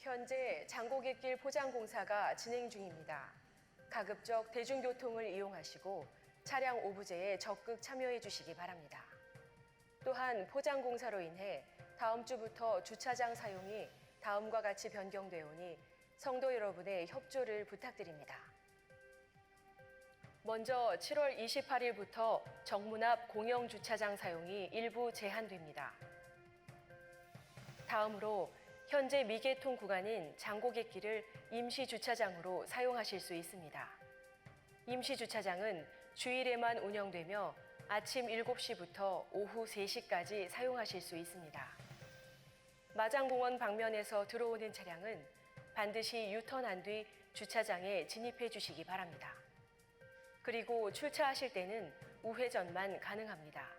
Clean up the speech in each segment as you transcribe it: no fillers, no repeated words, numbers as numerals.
현재 장고객길 포장 공사가 진행 중입니다. 가급적 대중교통을 이용하시고 차량 오부제에 적극 참여해 주시기 바랍니다. 또한 포장 공사로 인해 다음 주부터 주차장 사용이 다음과 같이 변경되오니 성도 여러분의 협조를 부탁드립니다. 먼저 7월 28일부터 정문 앞 공영 주차장 사용이 일부 제한됩니다. 다음으로 현재 미개통 구간인 장고객길을 임시주차장으로 사용하실 수 있습니다. 임시주차장은 주일에만 운영되며 아침 7시부터 오후 3시까지 사용하실 수 있습니다. 마장공원 방면에서 들어오는 차량은 반드시 유턴한 뒤 주차장에 진입해 주시기 바랍니다. 그리고 출차하실 때는 우회전만 가능합니다.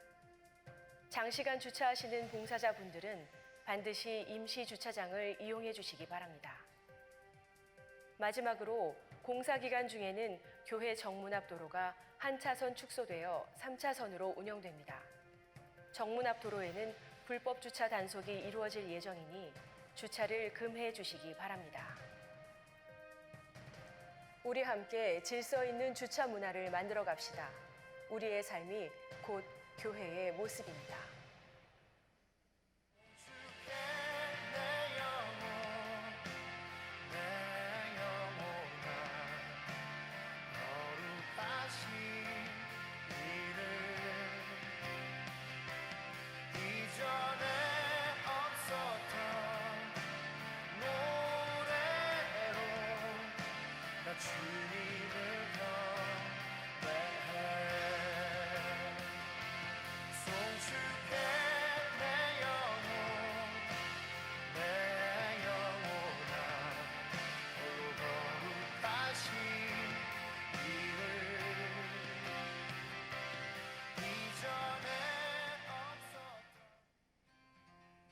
장시간 주차하시는 봉사자분들은 반드시 임시주차장을 이용해 주시기 바랍니다. 마지막으로 공사 기간 중에는 교회 정문 앞 도로가 한 차선 축소되어 3차선으로 운영됩니다. 정문 앞 도로에는 불법 주차 단속이 이루어질 예정이니 주차를 금해 주시기 바랍니다. 우리 함께 질서 있는 주차 문화를 만들어 갑시다. 우리의 삶이 곧 교회의 모습입니다.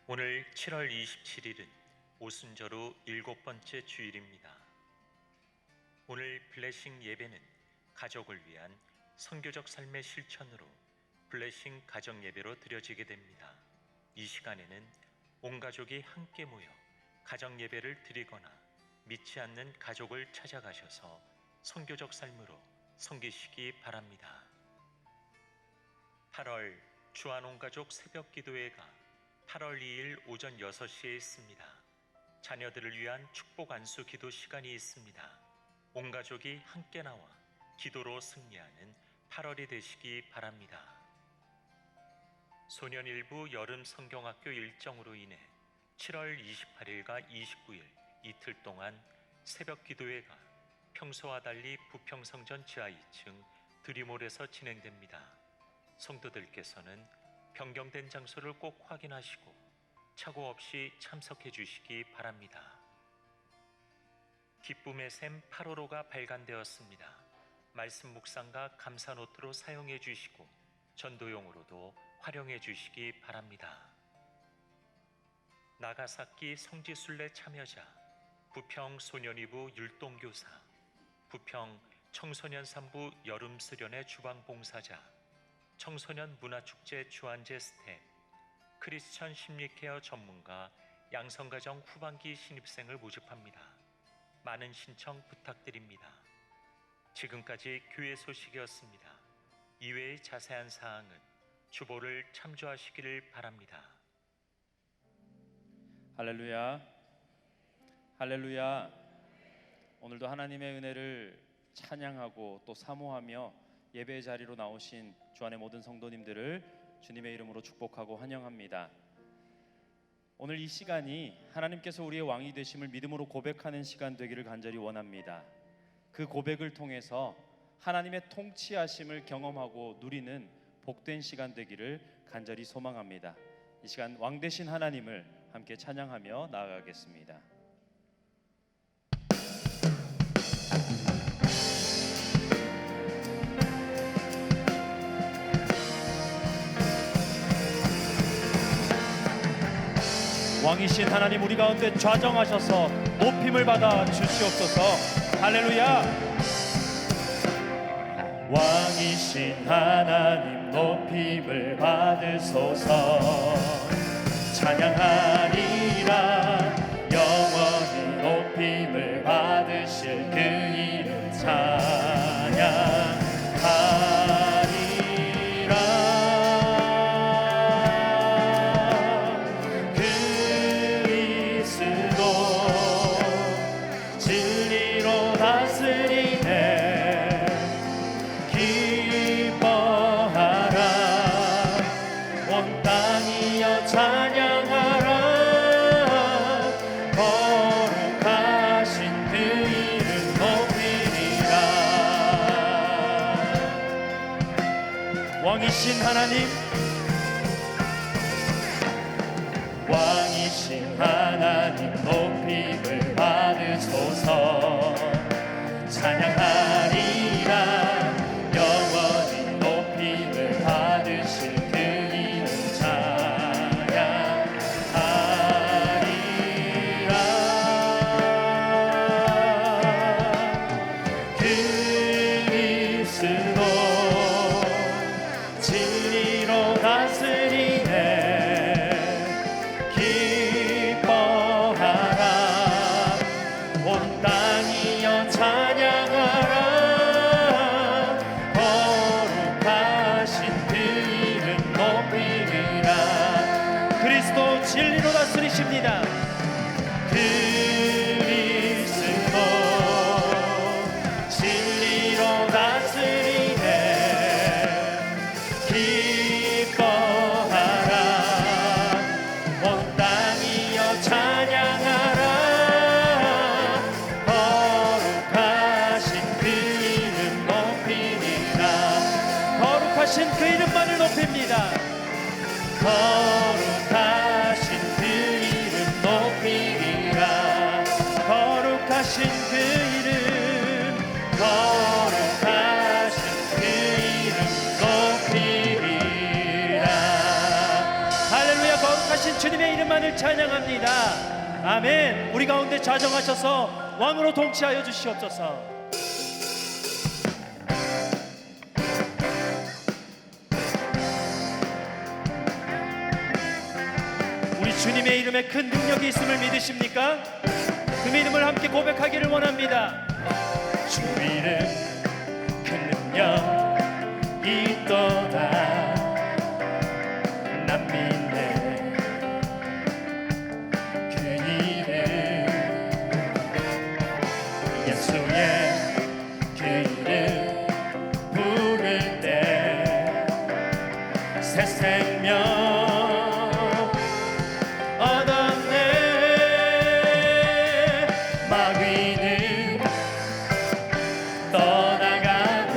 오늘 7월 27일은 오순절 후 7번째 주일입니다. 오늘 블레싱 예배는 가족을 위한 선교적 삶의 실천으로 블레싱 가정 예배로 드려지게 됩니다. 이 시간에는 온 가족이 함께 모여 가정 예배를 드리거나 믿지 않는 가족을 찾아가셔서 선교적 삶으로 섬기시기 바랍니다. 8월 주안온가족 새벽 기도회가 8월 2일 오전 6시에 있습니다. 자녀들을 위한 축복 안수 기도 시간이 있습니다. 온 가족이 함께 나와 기도로 승리하는 8월이 되시기 바랍니다. 소년일부 여름 성경학교 일정으로 인해 7월 28일과 29일 이틀 동안 새벽 기도회가 평소와 달리 부평성전 지하 2층 드림홀에서 진행됩니다. 성도들께서는 변경된 장소를 꼭 확인하시고 착오 없이 참석해 주시기 바랍니다. 기쁨의 샘 8호로가 발간되었습니다. 말씀 묵상과 감사 노트로 사용해 주시고 전도용으로도 활용해 주시기 바랍니다. 나가사키 성지순례 참여자, 부평 소년이부 율동교사, 부평 청소년 3부 여름수련회 주방봉사자, 청소년 문화축제 주안제 스텝, 크리스천 심리케어 전문가 양성가정 후반기 신입생을 모집합니다. 많은 신청 부탁드립니다. 지금까지 교회 소식이었습니다. 이외의 자세한 사항은 주보를 참조하시기를 바랍니다. 할렐루야, 할렐루야. 오늘도 하나님의 은혜를 찬양하고 또 사모하며 예배 자리로 나오신 주안의 모든 성도님들을 주님의 이름으로 축복하고 환영합니다. 오늘 이 시간이 하나님께서 우리의 왕이 되심을 믿음으로 고백하는 시간 되기를 간절히 원합니다. 그 고백을 통해서 하나님의 통치하심을 경험하고 누리는 복된 시간 되기를 간절히 소망합니다. 이 시간 왕 되신 하나님을 함께 찬양하며 나아가겠습니다. 왕이신 하나님 우리 가운데 좌정하셔서 높임을 받아 주시옵소서. 할렐루야. 왕이신 하나님 높임을 받으소서. 찬양하리라 영원히 왕이신 하나님, 왕이신 하나님 높임을 받으소서. 찬양하리라 영원히 높임을 받으실 그 이름 찬양하리라. 그리스도 진리로 다스리네. 기뻐하라 온 땅이여 찬양하라. 거룩하신 그 이름 높이리라. 그리스도 진리로 다스리십니다. 그리스도 진리로 다스리네. 기뻐하라 온 땅이여 찬양하라. 거룩하신 그 이름 높이리라. 거룩하신 그 이름만을 높입니다. 거룩하신 그 이름 높이리라. 거룩하신 그 이름, 거룩하신 그 이름 높이리라. 할렐루야. 거룩하신 주님의 이름만을 찬양합니다. 아멘. 우리 가운데 좌정하셔서 왕으로 통치하여 주시옵소서. 우리 주님의 이름에 큰 능력이 있음을 믿으십니까? 그 믿음을 함께 고백하기를 원합니다. 주 이름 큰 능력 있도다. 난 믿네. 그 이름 예수의 그 이름 부를 때 새 생명 얻었네. 마귀는 떠나가고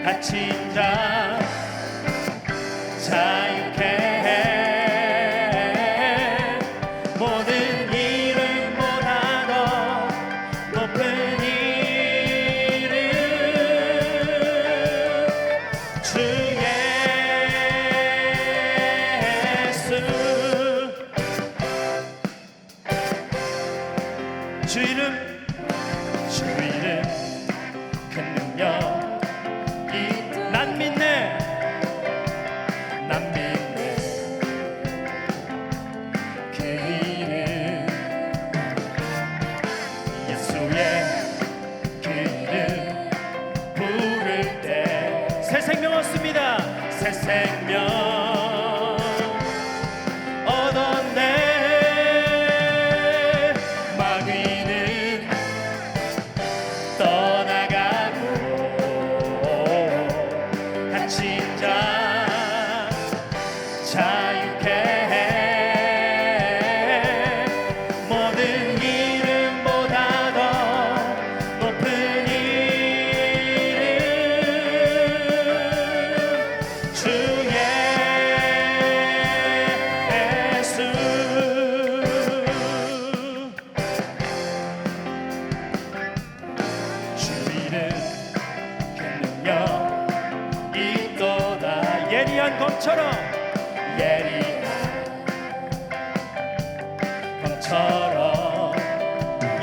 갇힌 자 자유케 해. 모든 이름보다도 높은 이름 주 예수. 주 이름, 주 이름 큰 능력 난 믿네. 난 믿네. 그 이름 예수의 그 이름 부를 때 새 생명 얻습니다. 새 생명 얻었네. 마귀는 떠나가고 갇힌 자 자유케 해. 모든 이름보다도 높은 이름 주 예수. 주 이름 큰 능력 있도다. 예리한 검처럼 예리한 검처럼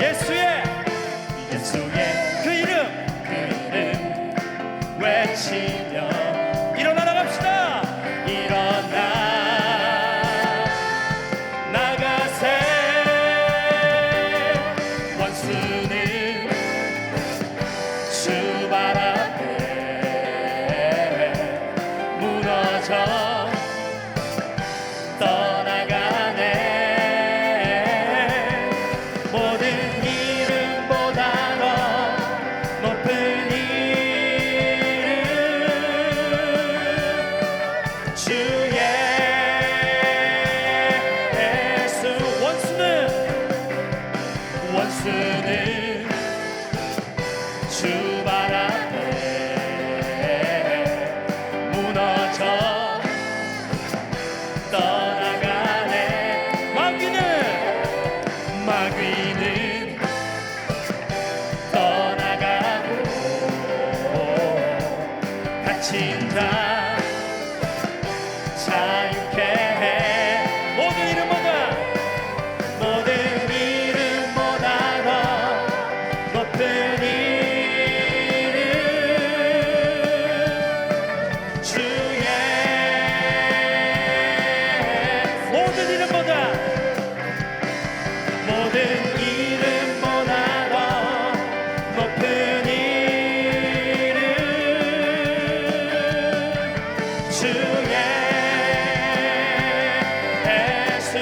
예수의 그 이름 외치며 일어나 나갑시다. 일어나 나가세. 원수는 주 발 앞에 무너져 떠나가네. 모든 이름 주의 예수.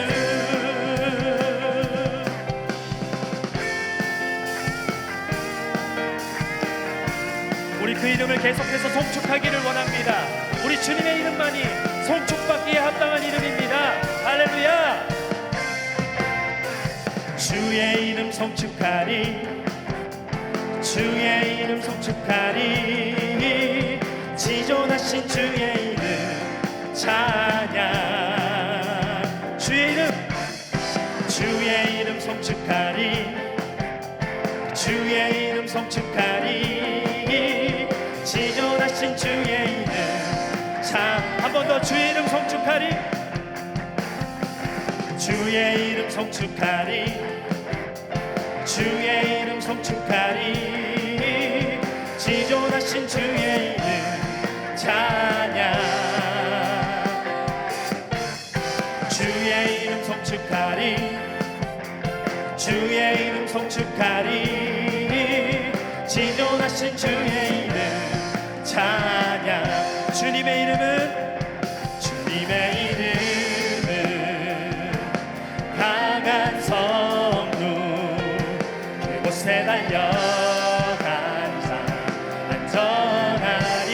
우리 그 이름을 계속해서 송축하기를 원합니다. 우리 주님의 이름만이 송축받기에 합당한 이름입니다. 할렐루야. 주의 이름 송축하리, 주의 이름 송축하리, 지존하신 주의 이름 찬양. 주의 이름 송축하리, 주의 이름 송축하리, 지존하신 주의 이름 찬양. 한 번 더 주의 이름 송축하리, 주의 이름 송축하리, 주의 이름 송축하리, 지존하신 주의 이름 찬양. 주의 이름 송축하리, 주의 이름 송축하리, 지존하신 주의 이름 찬양. 주님의 이름은 강한 성루, 그곳에 달려간 자 안전하리.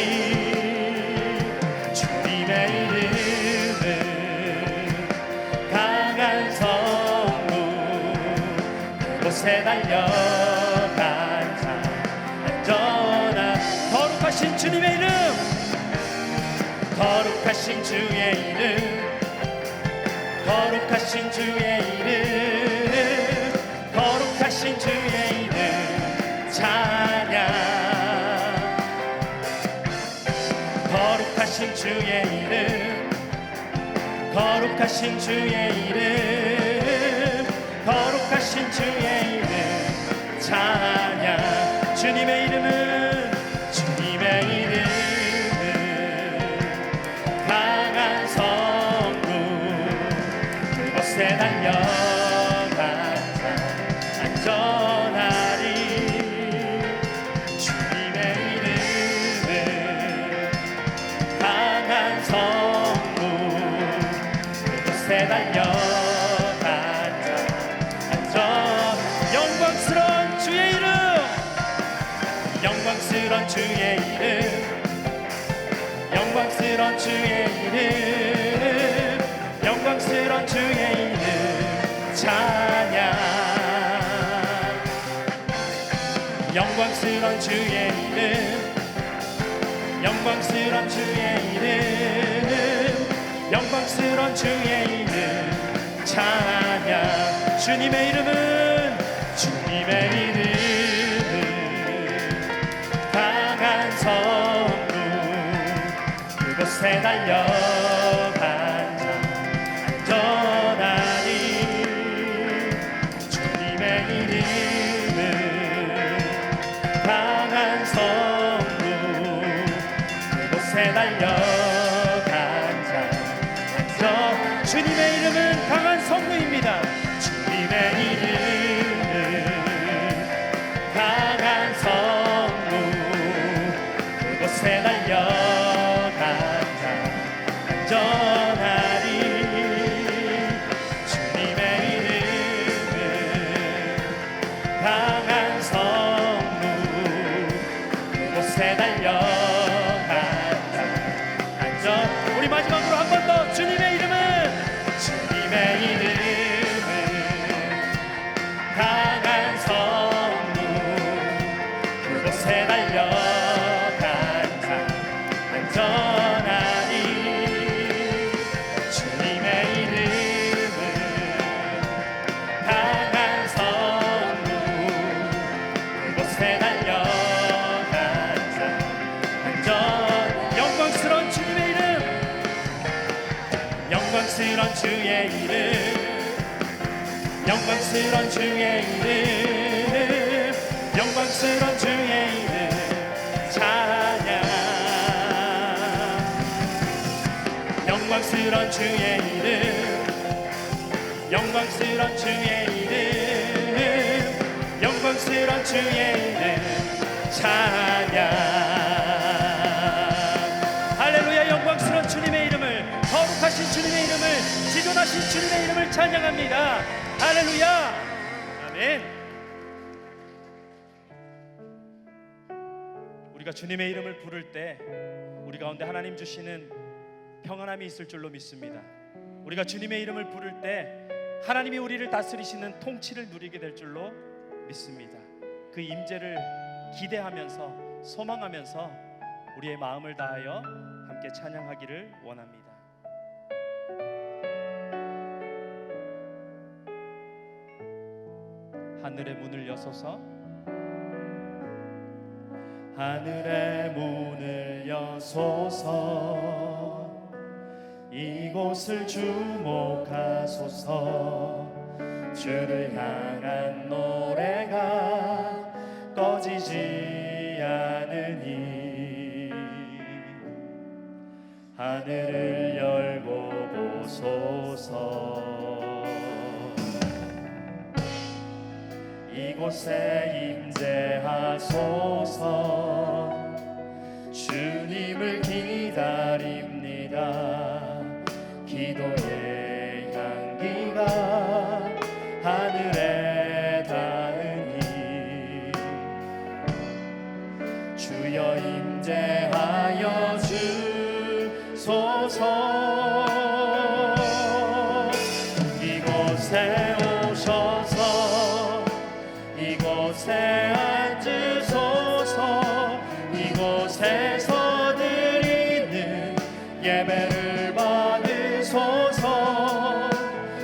주님의 이름은 강한 성루, 그곳에 달려간 자 안전한. 거룩하신 주님의 이름, 거룩하신 주의 이름, 거룩하신 주의 이름, 거룩하신 주의 이름 찬양. 거룩하신 주의 이름, 거룩하신 주의 이름, 거룩하신 주의 이름 찬양. 주님의 이름은, 주님의 이름은 강한 성루, 그곳에 달려간 자 안전하리. 주님의 이름은 강한 성루, 그곳에 달려간 자 안전. 영광스러운 주의 이름, 영광스러운 주의 이름, 영광스러운 주의 이름, 영광스러운 주의 이름 찬양. 영광스러운 주의 이름, 영광스러운 주의 이름, 영광스러운 주의 이름 찬양. 주님의 이름은, 주님의 이름은 강한 성루, 그곳에 달려간 자 안전하리. 주님의 이름은 강한 성루, 그곳에 달려간 자 안전. 주님의 이름은 강한 성루입니다. 주님의 이름은 강한 성루, 그곳에 달려간 자 안전하리. 주님의 이름은 강한 성루, 그곳에 달려간 자 안전. 우리 마지막으로 한 번 더. 주님의 이름은, 주님의 이름은 강한 성루, 그곳에 달려간 자 안전하리. 주님의 이름은 강한 성루, 그곳에 달려간 자 안전. 영광스러운 주님의 이름, 영광스러운 주의 이름, 영광스러운 주의 이름, 영광스러운 주의 이름 찬양. 영광스러운 주의 이름, 영광스러운 주의 이름, 영광스러운 주의 이름 찬양. 할렐루야. 영광스러운 위대하신 주님의 이름을 찬양합니다. 할렐루야. 아멘. 우리가 주님의 이름을 부를 때 우리 가운데 하나님 주시는 평안함이 있을 줄로 믿습니다. 우리가 주님의 이름을 부를 때 하나님이 우리를 다스리시는 통치를 누리게 될 줄로 믿습니다. 그 임재를 기대하면서 소망하면서 우리의 마음을 다하여 함께 찬양하기를 원합니다. 하늘의 문을 여소서, 하늘의 문을 여소서, 이곳을 주목하소서. 주를 향한 노래가 꺼지지 않으니 하늘을 열고 보소서. 이곳에 임재하소서. 주님을 기다립니다. 기도의 향기가 하늘에 닿으니 주여 임재하여 주소서. 이곳에 오셔서 이곳에 앉으소서. 이곳에서 드리는 예배를 받으소서.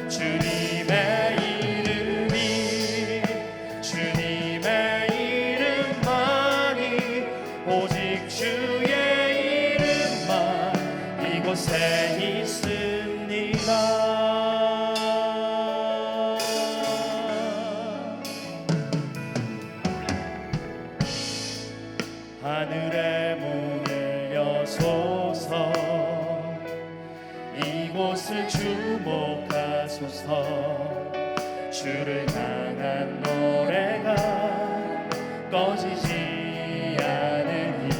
주님의 이름이 주님의 이름만이 오직 주의 이름만 이곳에 있습니다. 하늘의 문을 여소서. 이곳을 주목하소서. 주를 향한 노래가 꺼지지 않으니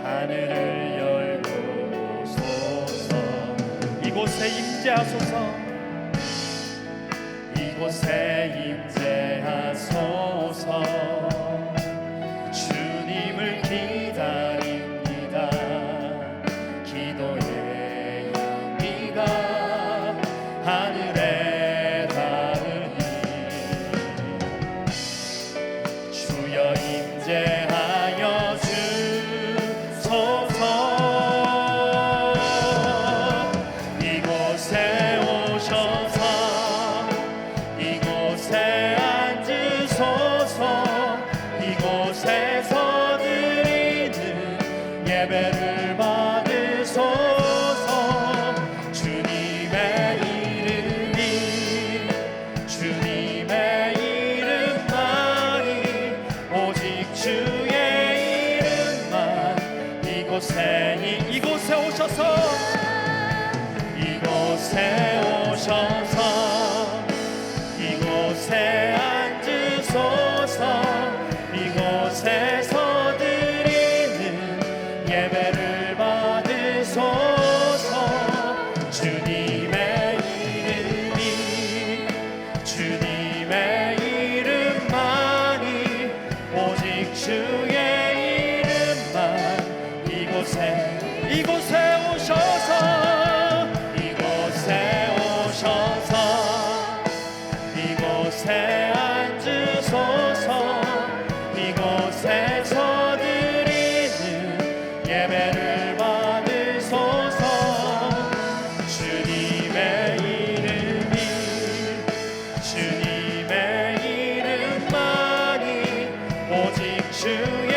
하늘을 열고 오소서. 이곳에 임재하소서. 이곳에 임재하소서. 주님을 기다립니다. 기도의 향기가 하늘에 닿으니 주여 임재하여 주소서. 이곳에 오셔서 이곳에 앉으소서. 이곳에서 드리는 예배를 받으소서. 주님의 이름이 주님의 이름만이 오직 주의 이름만 이곳에 오셔서 이곳에 오셔서 이곳에 앉으소서. 이곳에서 드리는 예배를 받으소서. 주님의 이름이 주님의 이름만이 오직 주의 이름만 이곳에 오셔서 이곳에 오셔서 이곳에 앉으소서. 이곳에서 드리는 예배를 받으소서. 주님의 이름이 주님의 이름만이 오직 주의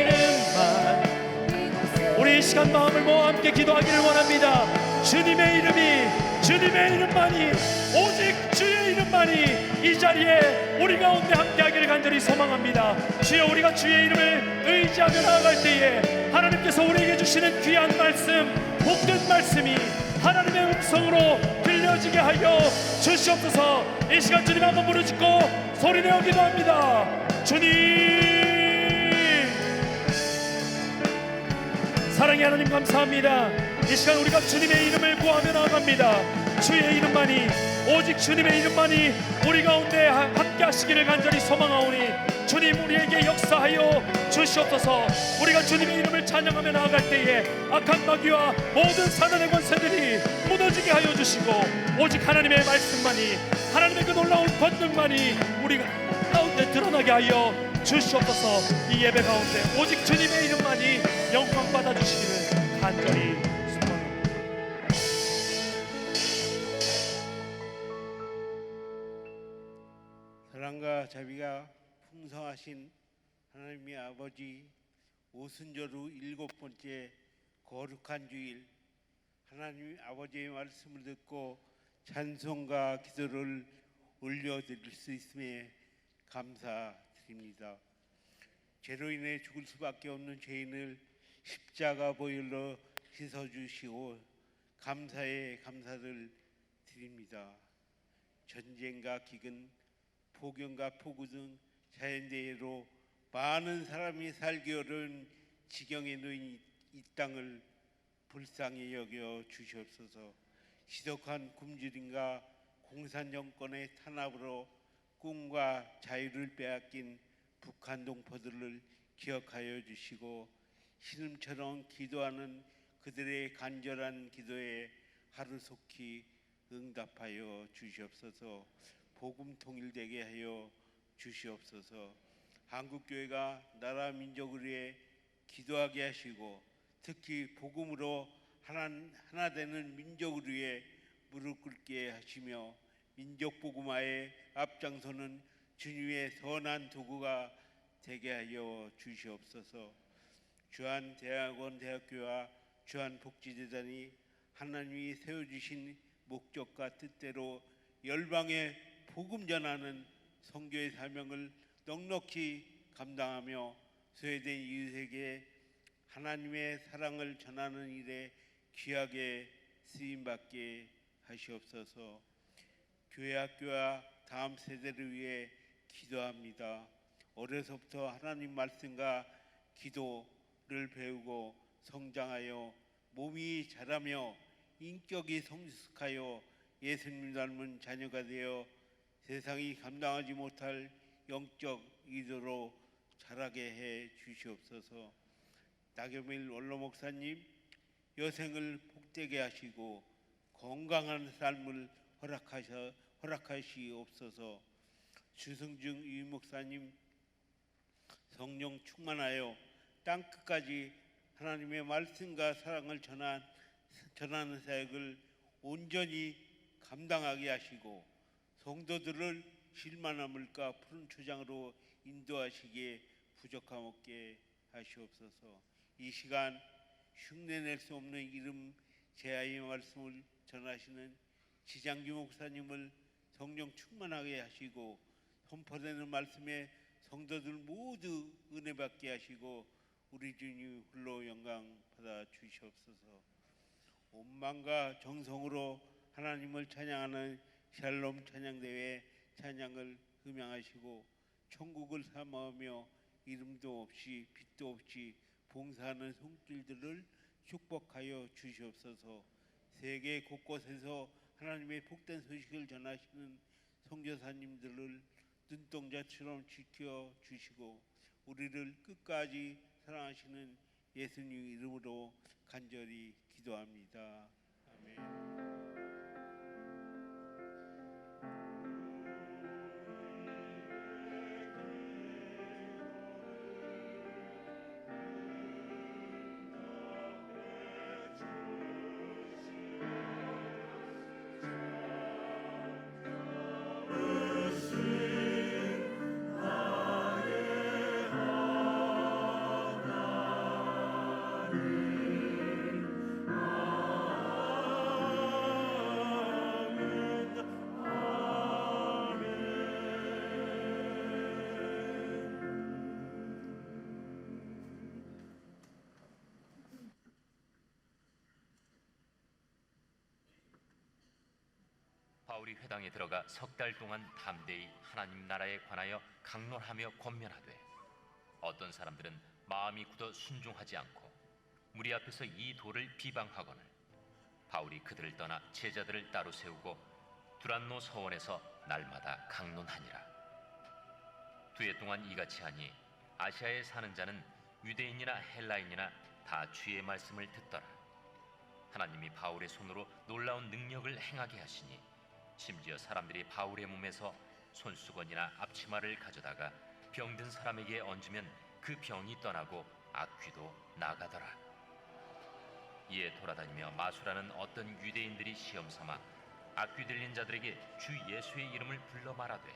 이름만. 우리 이 시간 마음을 모아 함께 기도하기를 원합니다. 주님의 이름만이 오직 주의 이름만이 이 자리에 우리 가운데 함께하기를 간절히 소망합니다. 주여, 우리가 주의 이름을 의지하며 나아갈 때에 하나님께서 우리에게 주시는 귀한 말씀, 복된 말씀이 하나님의 음성으로 들려지게 하여 주시옵소서. 이 시간 주님 한번 부르짖고 소리내어 기도합니다. 주님, 사랑의 하나님 감사합니다. 이 시간 우리가 주님의 이름을 구하며 나아갑니다. 주의 이름만이, 오직 주님의 이름만이 우리 가운데 함께 하시기를 간절히 소망하오니 주님 우리에게 역사하여 주시옵소서. 우리가 주님의 이름을 찬양하며 나아갈 때에 악한 마귀와 모든 사단의 권세들이 무너지게 하여 주시고 오직 하나님의 말씀만이, 하나님의 그 놀라운 권능만이 우리 가운데 드러나게 하여 주시옵소서. 이 예배 가운데 오직 주님의 이름만이 영광 받아주시기를 간절히 소망합니다. 사랑과 자비가 풍성하신 하나님의 아버지, 오순절 후 7번째 거룩한 주일, 하나님 아버지의 말씀을 듣고 찬송과 기도를 올려드릴 수 있음에 감사드립니다. 죄로 인해 죽을 수밖에 없는 죄인을 십자가 보혈로 씻어주시고 감사의 감사를 드립니다. 전쟁과 기근, 폭염과 폭우 등 자연재해로 많은 사람이 살기 어려운 지경에 놓인 이 땅을 불쌍히 여겨 주시옵소서. 지독한 굶주림과 공산 정권의 탄압으로 꿈과 자유를 빼앗긴 북한 동포들을 기억하여 주시고 신음처럼 기도하는 그들의 간절한 기도에 하루속히 응답하여 주시옵소서. 복음 통일되게 하여 주시옵소서. 한국교회가 나라 민족을 위해 기도하게 하시고 특히 복음으로 하나 되는 민족을 위해 무릎 꿇게 하시며 민족 복음화에 앞장서는 주님의 선한 도구가 되게 하여 주시옵소서. 주한대학원 대학교와 주한복지재단이 하나님이 세워주신 목적과 뜻대로 열방에 복음 전하는 선교의 사명을 넉넉히 감당하며 소외된 이웃에게 하나님의 사랑을 전하는 일에 귀하게 쓰임받게 하시옵소서. 교회 학교와 다음 세대를 위해 기도합니다. 어려서부터 하나님 말씀과 기도를 배우고 성장하여 몸이 자라며 인격이 성숙하여 예수님 닮은 자녀가 되어 세상이 감당하지 못할 영적 이도로 자라게 해 주시옵소서. 나경일 원로 목사님 여생을 복되게 하시고 건강한 삶을 허락하시옵소서. 주승중 유 목사님 성령 충만하여 땅끝까지 하나님의 말씀과 사랑을 전하는 사역을 온전히 감당하게 하시고 성도들을 실만함을까 푸른 초장으로 인도하시기에 부족함 없게 하시옵소서. 이 시간 흉내낼 수 없는 이름 제아의 말씀을 전하시는 지장규 목사님을 성령 충만하게 하시고 선포되는 말씀에 성도들 모두 은혜 받게 하시고 우리 주님 홀로 영광 받아 주시옵소서. 온 마음과 정성으로 하나님을 찬양하는 샬롬 찬양대회 찬양을 흠양하시고 천국을 사모하며 이름도 없이 빛도 없이 봉사하는 손길들을 축복하여 주시옵소서. 세계 곳곳에서 하나님의 복된 소식을 전하시는 선교사님들을 눈동자처럼 지켜 주시고 우리를 끝까지 사랑하시는 예수님 이름으로 간절히 기도합니다. 아멘. 바울이 회당에 들어가 석 달 동안 담대히 하나님 나라에 관하여 강론하며 권면하되 어떤 사람들은 마음이 굳어 순종하지 않고 무리 앞에서 이 도를 비방하거늘 바울이 그들을 떠나 제자들을 따로 세우고 두란노 서원에서 날마다 강론하니라. 2해 동안 이같이 하니 아시아에 사는 자는 유대인이나 헬라인이나 다 주의 말씀을 듣더라. 하나님이 바울의 손으로 놀라운 능력을 행하게 하시니 심지어 사람들이 바울의 몸에서 손수건이나 앞치마를 가져다가 병든 사람에게 얹으면 그 병이 떠나고 악귀도 나가더라. 이에 돌아다니며 마술하는 어떤 유대인들이 시험삼아 악귀 들린 자들에게 주 예수의 이름을 불러 말하되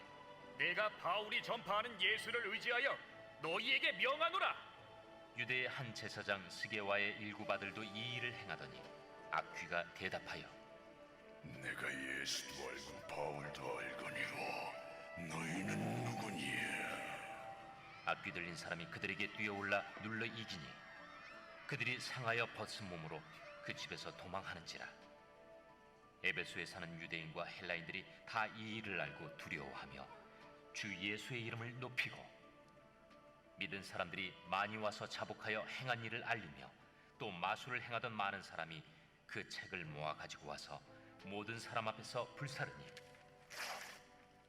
내가 바울이 전파하는 예수를 의지하여 너희에게 명하노라. 유대의 한 제사장 스게와의 일곱 아들도 이 일을 행하더니 악귀가 대답하여 내가 예수도 알고 바울도 알거니와 너희는 누구니에? 악귀 들린 사람이 그들에게 뛰어올라 눌러 이기니 그들이 상하여 벗은 몸으로 그 집에서 도망하는지라. 에베소에 사는 유대인과 헬라인들이 다 이 일을 알고 두려워하며 주 예수의 이름을 높이고 믿은 사람들이 많이 와서 자복하여 행한 일을 알리며 또 마술을 행하던 많은 사람이 그 책을 모아 가지고 와서 모든 사람 앞에서 불사르니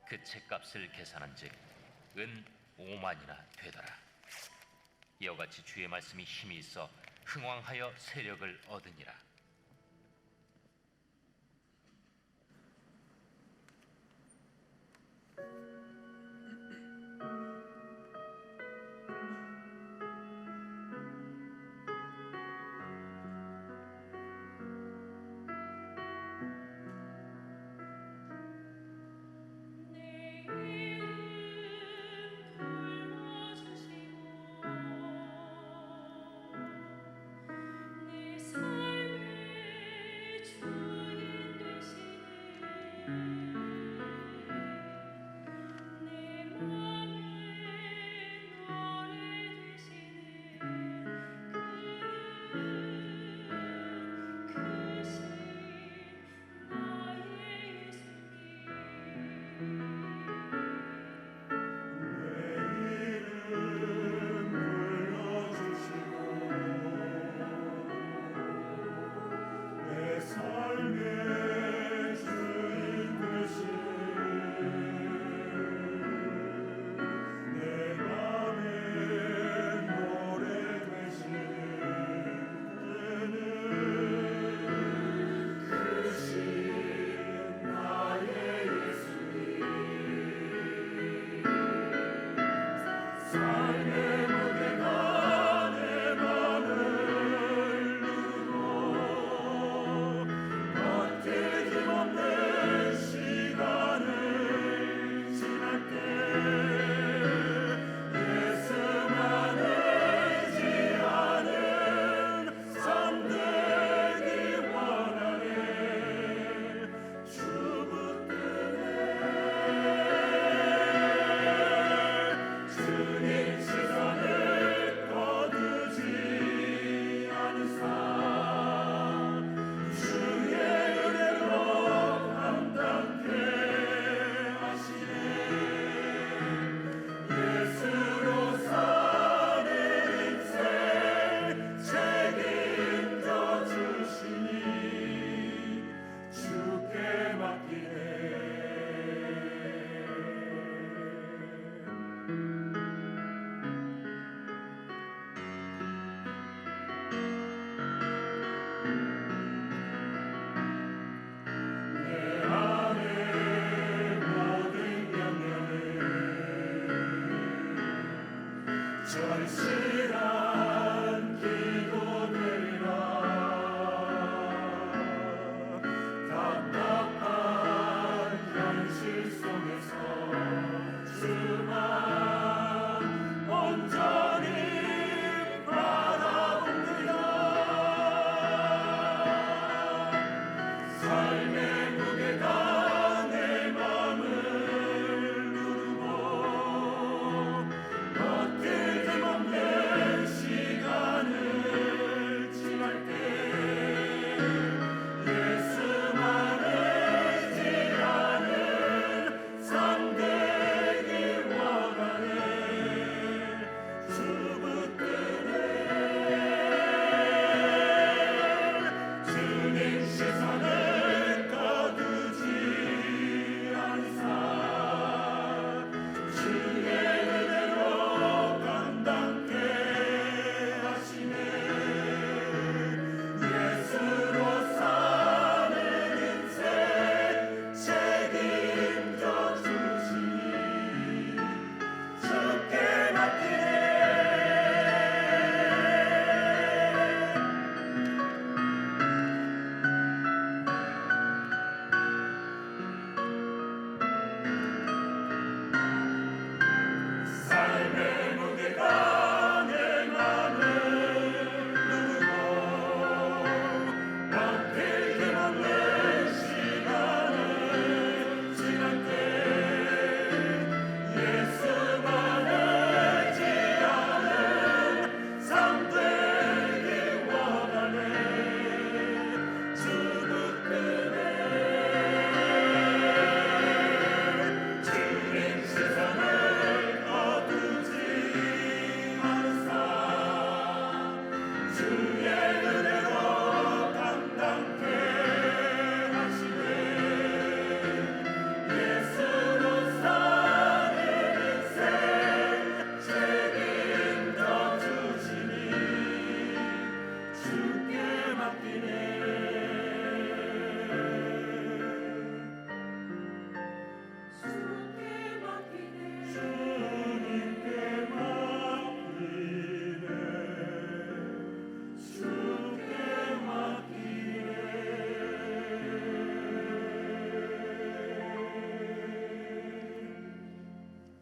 그 책값을 계산한즉 은 5만이나 되더라. 이와 같이 주의 말씀이 힘이 있어 흥왕하여 세력을 얻으니라.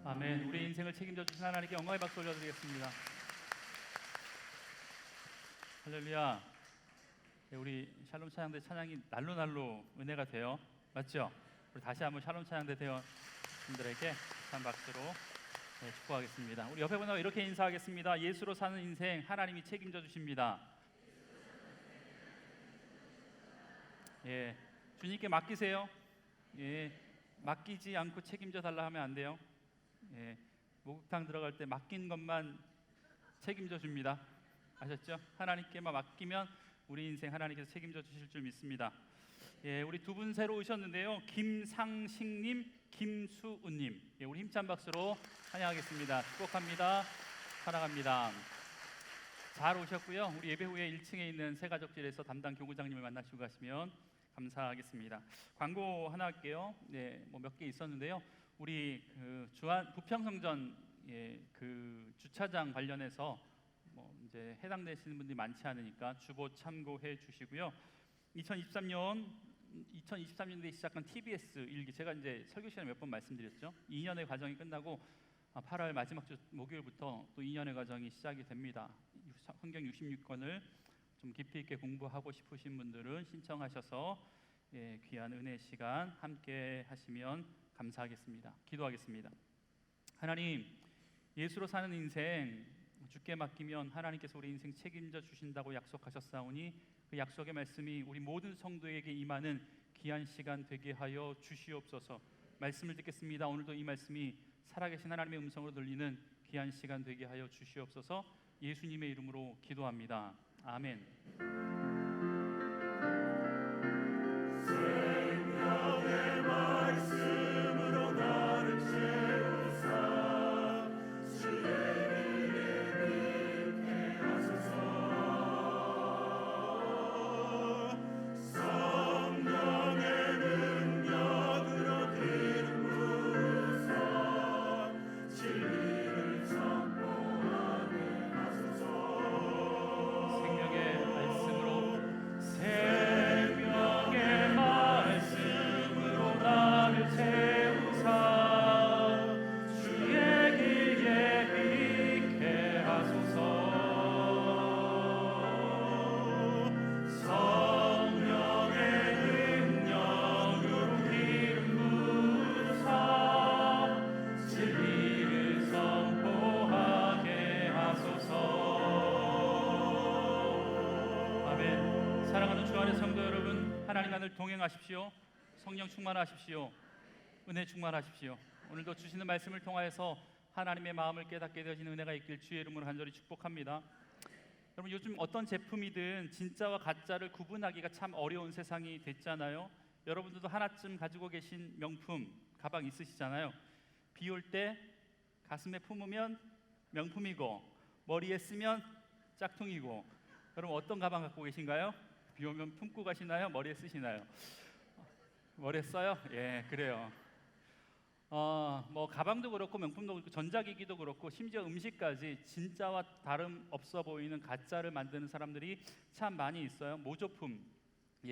아멘. 우리 인생을 책임져 주신 하나님께 영광의 박수 올려드리겠습니다. 할렐루야. 네, 우리 샬롬 찬양대 찬양이 날로 은혜가 돼요. 맞죠? 우리 다시 한번 샬롬 찬양대 대원분들에게 한 박수로 축복하겠습니다. 우리 옆에 분하고 이렇게 인사하겠습니다. 예수로 사는 인생 하나님이 책임져 주십니다. 예, 주님께 맡기세요. 예, 맡기지 않고 책임져 달라 하면 안 돼요. 예, 목욕탕 들어갈 때 맡긴 것만 책임져 줍니다. 아셨죠? 하나님께만 맡기면 우리 인생 하나님께서 책임져 주실 줄 믿습니다. 예, 우리 두 분 새로 오셨는데요. 김상식님, 김수은님. 예, 우리 힘찬 박수로 환영하겠습니다. 축복합니다. 사랑합니다. 잘 오셨고요. 우리 예배 후에 1층에 있는 새가족실에서 담당 교구장님을 만나시고 가시면 감사하겠습니다. 광고 하나 할게요. 네, 뭐 몇 개 있었는데요. 우리 부평성전 그 주차장 관련해서 뭐 이제 해당되시는 분들이 많지 않으니까 주보 참고해 주시고요. 2023년도에 시작한 TBS 일기, 제가 이제 설교 시간에 몇 번 말씀드렸죠. 2년의 과정이 끝나고 8월 마지막 주 목요일부터 또 2년의 과정이 시작이 됩니다. 성경 66권을 좀 깊이 있게 공부하고 싶으신 분들은 신청하셔서 귀한 은혜 시간 함께 하시면 감사하겠습니다. 기도하겠습니다. 하나님, 예수로 사는 인생 주께 맡기면 하나님께서 우리 인생 책임져 주신다고 약속하셨사오니 그 약속의 말씀이 우리 모든 성도에게 임하는 귀한 시간 되게 하여 주시옵소서. 말씀을 듣겠습니다. 오늘도 이 말씀이 살아계신 하나님의 음성으로 들리는 귀한 시간 되게 하여 주시옵소서. 예수님의 이름으로 기도합니다. 아멘. 사랑하는 주 안의 성도 여러분, 하나님 안을 동행하십시오. 성령 충만하십시오. 은혜 충만하십시오. 오늘도 주시는 말씀을 통하여서 하나님의 마음을 깨닫게 되어지는 은혜가 있길 주의 이름으로 간절히 축복합니다. 여러분, 요즘 어떤 제품이든 진짜와 가짜를 구분하기가 참 어려운 세상이 됐잖아요. 여러분들도 하나쯤 가지고 계신 명품 가방 있으시잖아요. 비 올 때 가슴에 품으면 명품이고 머리에 쓰면 짝퉁이고. 여러분, 어떤 가방 갖고 계신가요? 비 오면 품고 가시나요? 머리에 쓰시나요? 머리에 써요? 예, 그래요. 뭐 가방도 그렇고 명품도 그렇고 전자기기도 그렇고 심지어 음식까지 진짜와 다름 없어 보이는 가짜를 만드는 사람들이 참 많이 있어요. 모조품,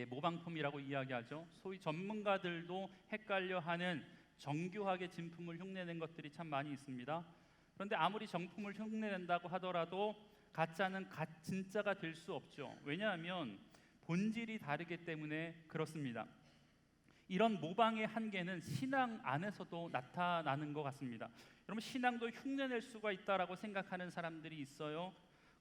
모방품이라고 이야기하죠. 소위 전문가들도 헷갈려하는 정교하게 진품을 흉내낸 것들이 참 많이 있습니다. 그런데 아무리 정품을 흉내낸다고 하더라도 가짜는 진짜가 될 수 없죠. 왜냐하면 본질이 다르기 때문에 그렇습니다. 이런 모방의 한계는 신앙 안에서도 나타나는 것 같습니다. 여러분, 신앙도 흉내낼 수가 있다라고 생각하는 사람들이 있어요.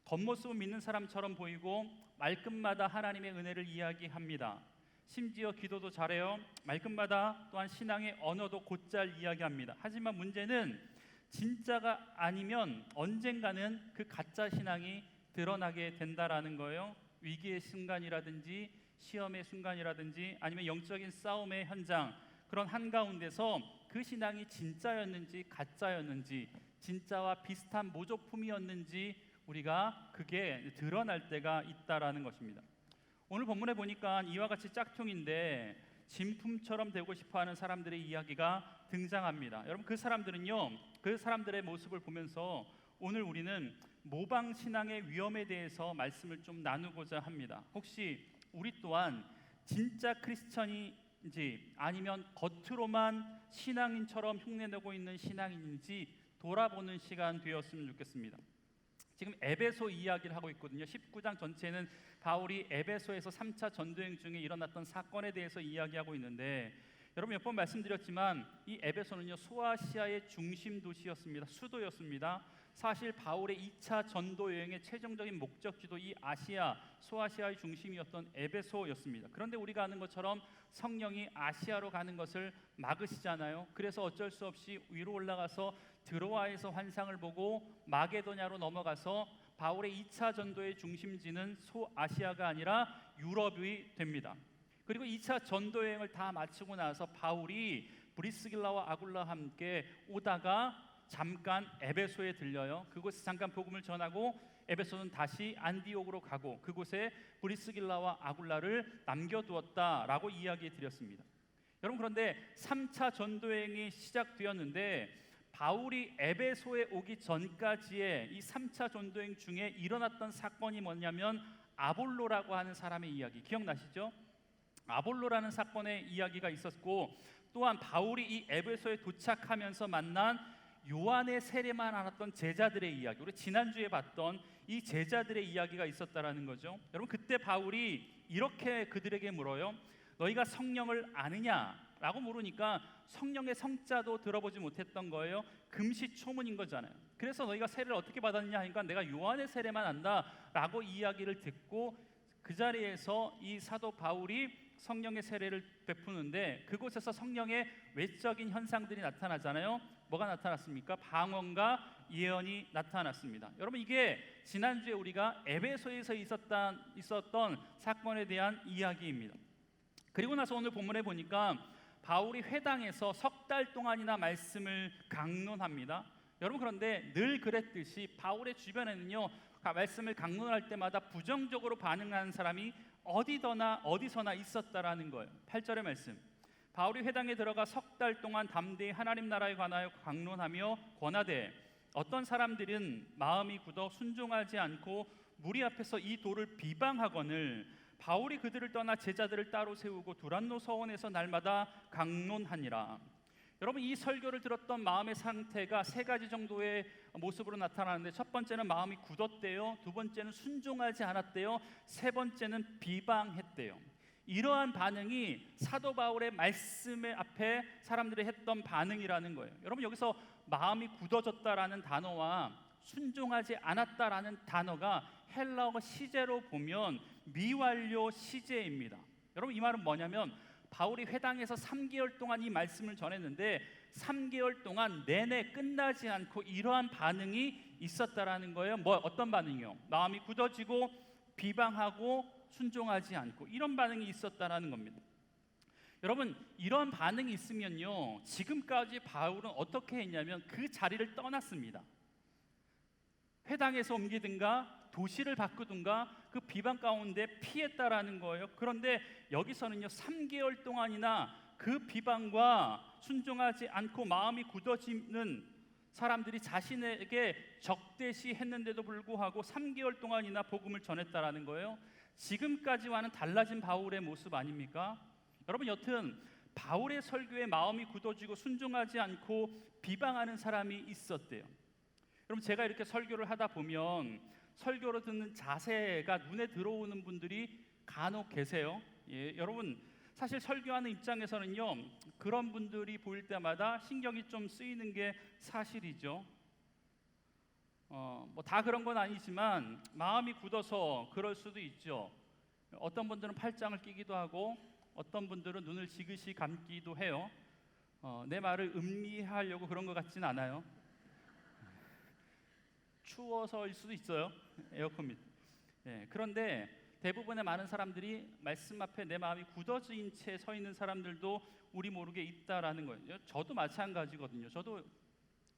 겉모습은 믿는 사람처럼 보이고 말끝마다 하나님의 은혜를 이야기합니다. 심지어 기도도 잘해요. 말끝마다 또한 신앙의 언어도 곧잘 이야기합니다. 하지만 문제는 진짜가 아니면 언젠가는 그 가짜 신앙이 드러나게 된다라는 거예요. 위기의 순간이라든지 시험의 순간이라든지 아니면 영적인 싸움의 현장, 그런 한가운데서 그 신앙이 진짜였는지 가짜였는지, 진짜와 비슷한 모조품이었는지 우리가 그게 드러날 때가 있다라는 것입니다. 오늘 본문에 보니까 이와 같이 짝퉁인데 진품처럼 되고 싶어하는 사람들의 이야기가 등장합니다. 여러분, 그 사람들은요, 그 사람들의 모습을 보면서 오늘 우리는 모방 신앙의 위험에 대해서 말씀을 좀 나누고자 합니다. 혹시 우리 또한 진짜 크리스천인지 아니면 겉으로만 신앙인처럼 흉내내고 있는 신앙인인지 돌아보는 시간 되었으면 좋겠습니다. 지금 에베소 이야기를 하고 있거든요. 19장 전체는 바울이 에베소에서 3차 전도행 중에 일어났던 사건에 대해서 이야기하고 있는데, 여러분 몇 번 말씀드렸지만 이 에베소는요, 소아시아의 중심 도시였습니다. 수도였습니다. 사실 바울의 2차 전도 여행의 최종적인 목적지도 이 아시아, 소아시아의 중심이었던 에베소였습니다. 그런데 우리가 아는 것처럼 성령이 아시아로 가는 것을 막으시잖아요. 그래서 어쩔 수 없이 위로 올라가서 드로아에서 환상을 보고 마게도냐로 넘어가서 바울의 2차 전도의 중심지는 소아시아가 아니라 유럽이 됩니다. 그리고 2차 전도 여행을 다 마치고 나서 바울이 브리스길라와 아굴라와 함께 오다가 잠깐 에베소에 들려요. 그곳에 잠깐 복음을 전하고 에베소는 다시 안디옥으로 가고 그곳에 브리스길라와 아굴라를 남겨두었다라고 이야기해 드렸습니다. 여러분, 그런데 3차 전도여행이 시작되었는데 바울이 에베소에 오기 전까지의 이 3차 전도여행 중에 일어났던 사건이 뭐냐면 아볼로라고 하는 사람의 이야기, 기억나시죠? 아볼로라는 사건의 이야기가 있었고, 또한 바울이 이 에베소에 도착하면서 만난 요한의 세례만 알았던 제자들의 이야기, 우리 지난주에 봤던 이 제자들의 이야기가 있었다라는 거죠. 여러분, 그때 바울이 이렇게 그들에게 물어요. 너희가 성령을 아느냐라고 물으니까 성령의 성자도 들어보지 못했던 거예요. 금시초문인 거잖아요. 그래서 너희가 세례를 어떻게 받았느냐 하니까 내가 요한의 세례만 안다라고 이야기를 듣고 그 자리에서 이 사도 바울이 성령의 세례를 베푸는데 그곳에서 성령의 외적인 현상들이 나타나잖아요. 뭐가 나타났습니까? 방언과 예언이 나타났습니다. 여러분, 이게 지난주에 우리가 에베소에서 있었던 사건에 대한 이야기입니다. 그리고 나서 오늘 본문에 보니까 바울이 회당에서 석 달 동안이나 말씀을 강론합니다. 여러분, 그런데 늘 그랬듯이 바울의 주변에는요, 말씀을 강론할 때마다 부정적으로 반응하는 사람이 어디서나 있었다라는 거예요. 8절의 말씀, 바울이 회당에 들어가 석 달 동안 담대히 하나님 나라에 관하여 강론하며 권하되 어떤 사람들은 마음이 굳어 순종하지 않고 무리 앞에서 이 도를 비방하거늘 바울이 그들을 떠나 제자들을 따로 세우고 두란노 서원에서 날마다 강론하니라. 여러분, 이 설교를 들었던 마음의 상태가 세 가지 정도의 모습으로 나타나는데, 첫 번째는 마음이 굳었대요, 두 번째는 순종하지 않았대요, 세 번째는 비방했대요. 이러한 반응이 사도 바울의 말씀의 앞에 사람들이 했던 반응이라는 거예요. 여러분, 여기서 마음이 굳어졌다라는 단어와 순종하지 않았다라는 단어가 헬라어 시제로 보면 미완료 시제입니다. 여러분, 이 말은 뭐냐면 바울이 회당에서 3개월 동안 이 말씀을 전했는데 3개월 동안 내내 끝나지 않고 이러한 반응이 있었다라는 거예요. 어떤 반응이요? 마음이 굳어지고 비방하고 순종하지 않고 이런 반응이 있었다라는 겁니다. 여러분, 이런 반응이 있으면요, 지금까지 바울은 어떻게 했냐면 그 자리를 떠났습니다. 회당에서 옮기든가 도시를 바꾸든가 그 비방 가운데 피했다라는 거예요. 그런데 여기서는요, 3개월 동안이나 그 비방과 순종하지 않고 마음이 굳어지는 사람들이 자신에게 적대시했는데도 불구하고 3개월 동안이나 복음을 전했다라는 거예요. 지금까지와는 달라진 바울의 모습 아닙니까? 여러분, 여튼 바울의 설교에 마음이 굳어지고 순종하지 않고 비방하는 사람이 있었대요. 여러분, 제가 이렇게 설교를 하다 보면 설교를 듣는 자세가 눈에 들어오는 분들이 간혹 계세요. 여러분, 사실 설교하는 입장에서는요, 그런 분들이 보일 때마다 신경이 좀 쓰이는 게 사실이죠. 뭐 다 그런 건 아니지만 마음이 굳어서 그럴 수도 있죠. 어떤 분들은 팔짱을 끼기도 하고 어떤 분들은 눈을 지그시 감기도 해요. 내 말을 음미하려고 그런 것 같진 않아요. 추워서일 수도 있어요. 에어컨 밑. 그런데 대부분의 많은 사람들이 말씀 앞에 내 마음이 굳어진 채 서 있는 사람들도 우리 모르게 있다라는 거예요. 저도 마찬가지거든요. 저도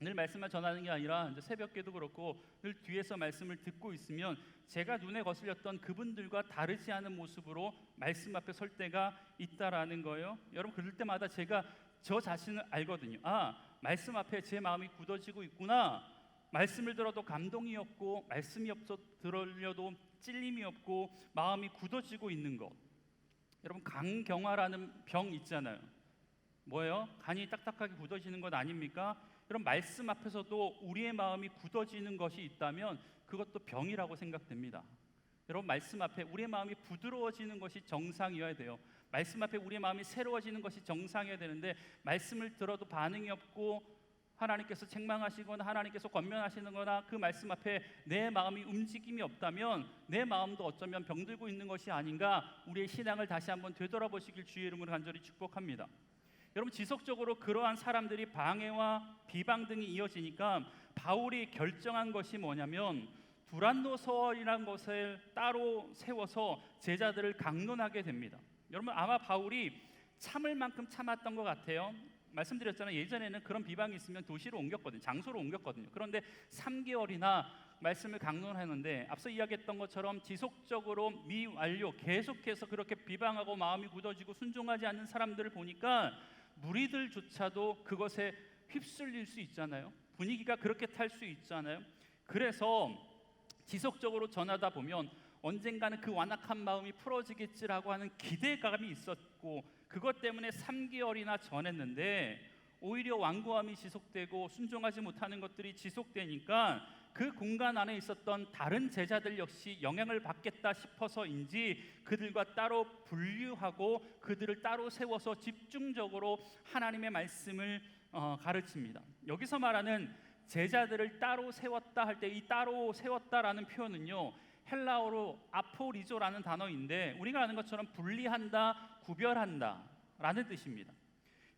늘 말씀만 전하는 게 아니라 이제 새벽기도 그렇고 늘 뒤에서 말씀을 듣고 있으면 제가 눈에 거슬렸던 그분들과 다르지 않은 모습으로 말씀 앞에 설 때가 있다라는 거예요. 여러분 그럴 때마다 제가 저 자신을 알거든요. 아, 말씀 앞에 제 마음이 굳어지고 있구나. 말씀을 들어도 감동이 없고 말씀이 없어 들으려도 찔림이 없고 마음이 굳어지고 있는 것. 여러분 간경화라는 병 있잖아요. 뭐예요? 간이 딱딱하게 굳어지는 것 아닙니까? 그럼 말씀 앞에서도 우리의 마음이 굳어지는 것이 있다면 그것도 병이라고 생각됩니다. 여러분 말씀 앞에 우리의 마음이 부드러워지는 것이 정상이어야 돼요. 말씀 앞에 우리의 마음이 새로워지는 것이 정상이어야 되는데 말씀을 들어도 반응이 없고 하나님께서 책망하시거나 하나님께서 권면하시는 거나 그 말씀 앞에 내 마음이 움직임이 없다면 내 마음도 어쩌면 병들고 있는 것이 아닌가. 우리의 신앙을 다시 한번 되돌아보시길 주의 이름으로 간절히 축복합니다. 여러분 지속적으로 그러한 사람들이 방해와 비방 등이 이어지니까 바울이 결정한 것이 뭐냐면 두란노서원이라는 것을 따로 세워서 제자들을 강론하게 됩니다. 여러분 아마 바울이 참을 만큼 참았던 것 같아요. 말씀드렸잖아요. 예전에는 그런 비방이 있으면 도시로 옮겼거든요. 장소로 옮겼거든요. 그런데 3개월이나 말씀을 강론하는데 앞서 이야기했던 것처럼 지속적으로 미완료 계속해서 그렇게 비방하고 마음이 굳어지고 순종하지 않는 사람들을 보니까 무리들조차도 그것에 휩쓸릴 수 있잖아요. 분위기가 그렇게 탈 수 있잖아요. 그래서 지속적으로 전하다 보면 언젠가는 그 완악한 마음이 풀어지겠지라고 하는 기대감이 있었고 그것 때문에 3개월이나 전했는데 오히려 완고함이 지속되고 순종하지 못하는 것들이 지속되니까 그 공간 안에 있었던 다른 제자들 역시 영향을 받겠다 싶어서인지 그들과 따로 분류하고 그들을 따로 세워서 집중적으로 하나님의 말씀을 가르칩니다. 여기서 말하는 제자들을 따로 세웠다 할 때 이 따로 세웠다라는 표현은요 헬라어로 아포리조라는 단어인데 우리가 아는 것처럼 분리한다, 구별한다 라는 뜻입니다.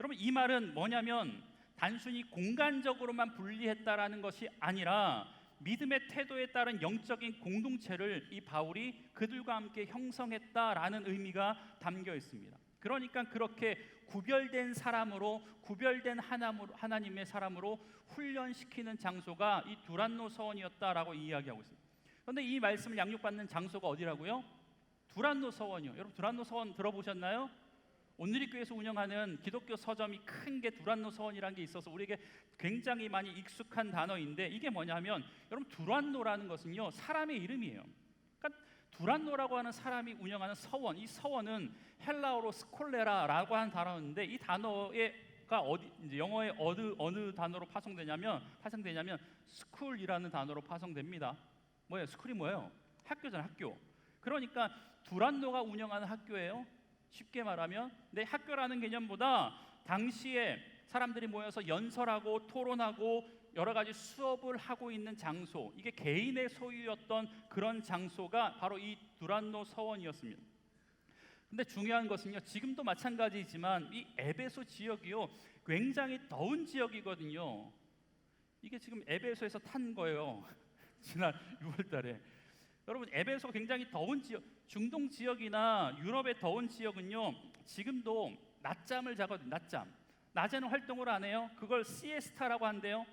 여러분 이 말은 뭐냐면 단순히 공간적으로만 분리했다라는 것이 아니라 믿음의 태도에 따른 영적인 공동체를 이 바울이 그들과 함께 형성했다라는 의미가 담겨 있습니다. 그러니까 그렇게 구별된 사람으로 구별된 하나님의 사람으로 훈련시키는 장소가 이 두란노 서원이었다라고 이야기하고 있습니다. 그런데 이 말씀을 양육받는 장소가 어디라고요? 두란노 서원이요. 여러분 두란노 서원 들어보셨나요? 온누리교회에서 운영하는 기독교 서점이 큰 게 두란노 서원이라는 게 있어서 우리에게 굉장히 많이 익숙한 단어인데 이게 뭐냐면 여러분 두란노라는 것은요 사람의 이름이에요. 그러니까 두란노라고 하는 사람이 운영하는 서원, 이 서원은 헬라어로 스콜레라라고 하는 단어인데 이 단어가 어디 이제 영어의 어느 단어로 파송되냐면 스쿨이라는 단어로 파송됩니다. 뭐예요? 스쿨이 뭐예요? 학교잖아요, 학교. 그러니까 두란노가 운영하는 학교예요. 쉽게 말하면 내 학교라는 개념보다 당시에 사람들이 모여서 연설하고 토론하고 여러 가지 수업을 하고 있는 장소, 이게 개인의 소유였던 그런 장소가 바로 이 두란노 서원이었습니다. 근데 중요한 것은요, 지금도 마찬가지지만 이 에베소 지역이요 굉장히 더운 지역이거든요. 이게 지금 에베소에서 탄 거예요. 지난 6월 달에. 여러분 에베소 굉장히 더운 지역, 중동 지역이나 유럽의 더운 지역은요 지금도 낮잠을 자거든요. 낮에는 활동을 안 해요. 그걸 시에스타라고 한대요.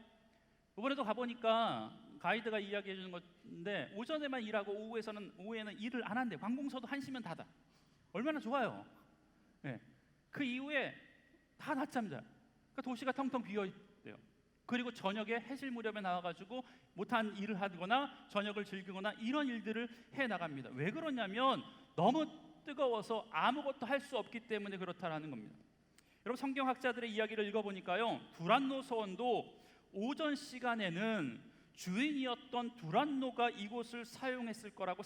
이번에도 가보니까 가이드가 이야기해 주는 건데 오전에만 일하고 오후에는 일을 안 한대요. 관공서도 1시면 닫아. 얼마나 좋아요. 네. 그 이후에 다 낮잠 자요. 그러니까 도시가 텅텅 비어 있대요. 그리고 저녁에 해질 무렵에 나와가지고 못한 일을 하거나 저녁을 즐기거나 이런 일들을 해나갑니다. 왜 그러냐면 너무 뜨거워서 아무것도 할 수 없기 때문에 그렇다라는 겁니다. 여러분 성경학자들의 이야기를 읽어보니까요 두란노 서원도 오전 시간에는 주인이었던 두란노가 이곳을 사용했을 거라고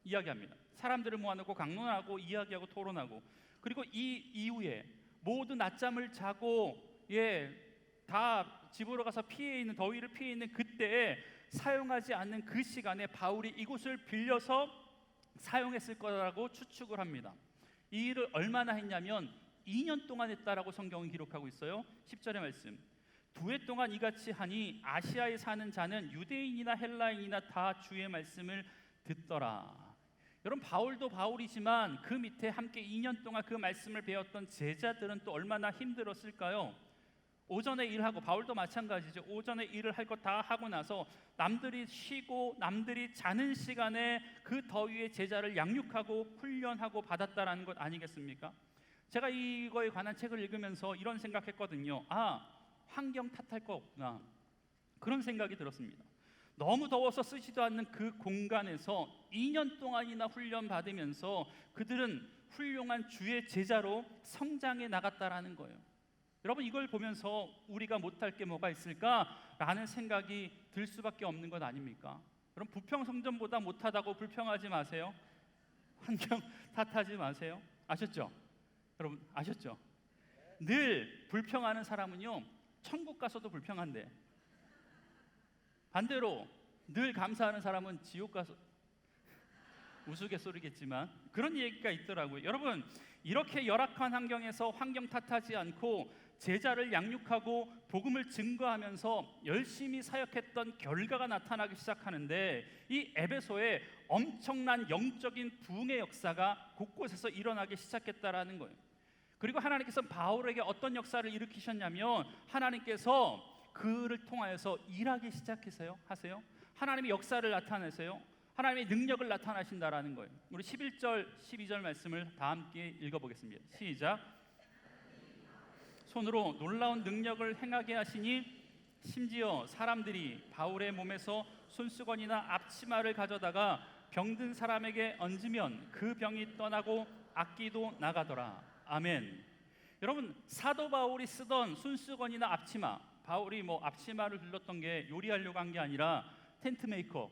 이야기합니다. 사람들을 모아놓고 강론하고 이야기하고 토론하고 그리고 이 이후에 모두 낮잠을 자고 다 집으로 가서 더위를 피해 있는 그때에 사용하지 않는 그 시간에 바울이 이곳을 빌려서 사용했을 거라고 추측을 합니다. 이 일을 얼마나 했냐면 2년 동안 했다라고 성경은 기록하고 있어요. 10절의 말씀. 2해 동안 이같이 하니 아시아에 사는 자는 유대인이나 헬라인이나 다 주의 말씀을 듣더라. 여러분 바울도 바울이지만 그 밑에 함께 2년 동안 그 말씀을 배웠던 제자들은 또 얼마나 힘들었을까요? 오전에 일하고, 바울도 마찬가지죠. 오전에 일을 할 것 다 하고 나서 남들이 쉬고 남들이 자는 시간에 그 더위에 제자를 양육하고 훈련하고 받았다라는 것 아니겠습니까? 제가 이거에 관한 책을 읽으면서 이런 생각했거든요. 환경 탓할 거 없구나, 그런 생각이 들었습니다. 너무 더워서 쓰지도 않는 그 공간에서 2년 동안이나 훈련 받으면서 그들은 훌륭한 주의 제자로 성장해 나갔다라는 거예요. 여러분, 이걸 보면서 우리가 못할 게 뭐가 있을까라는 생각이 들 수밖에 없는 것 아닙니까? 여러분, 부평성전보다 못하다고 불평하지 마세요. 환경 탓하지 마세요. 아셨죠? 여러분, 아셨죠? 늘 불평하는 사람은요, 천국 가서도 불평한대. 반대로 늘 감사하는 사람은 지옥 가서, 우스갯소리겠지만 그런 얘기가 있더라고요. 여러분, 이렇게 열악한 환경에서 환경 탓하지 않고 제자를 양육하고 복음을 증거하면서 열심히 사역했던 결과가 나타나기 시작하는데, 이 에베소에 엄청난 영적인 부흥의 역사가 곳곳에서 일어나기 시작했다라는 거예요. 그리고 하나님께서 바울에게 어떤 역사를 일으키셨냐면, 하나님께서 그를 통하여서 일하기 시작하세요. 하나님의 역사를 나타내세요. 하나님의 능력을 나타나신다라는 거예요. 우리 11절, 12절 말씀을 다 함께 읽어보겠습니다. 시작. 손으로 놀라운 능력을 행하게 하시니 심지어 사람들이 바울의 몸에서 손수건이나 앞치마를 가져다가 병든 사람에게 얹으면 그 병이 떠나고 악기도 나가더라. 아멘. 여러분, 사도 바울이 쓰던 손수건이나 앞치마, 바울이 앞치마를 빌렸던 게 요리하려고 한 게 아니라 텐트 메이커,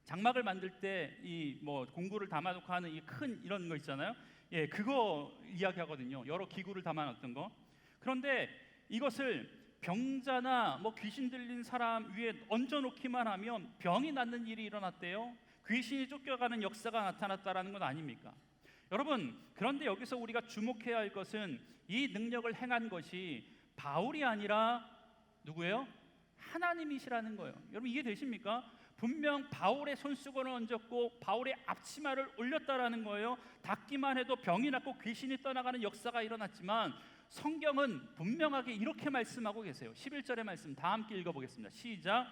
장막을 만들 때 이 공구를 담아놓고 하는 이 큰 이런 거 있잖아요. 그거 이야기하거든요. 여러 기구를 담아놨던 거. 그런데 이것을 병자나 귀신 들린 사람 위에 얹어놓기만 하면 병이 낫는 일이 일어났대요. 귀신이 쫓겨가는 역사가 나타났다라는 건 아닙니까? 여러분, 그런데 여기서 우리가 주목해야 할 것은 이 능력을 행한 것이 바울이 아니라 누구예요? 하나님이시라는 거예요. 여러분, 이해 되십니까? 분명 바울의 손수건을 얹었고 바울의 앞치마를 올렸다라는 거예요. 닿기만 해도 병이 낫고 귀신이 떠나가는 역사가 일어났지만, 성경은 분명하게 이렇게 말씀하고 계세요. 11절의 말씀 다 함께 읽어보겠습니다. 시작.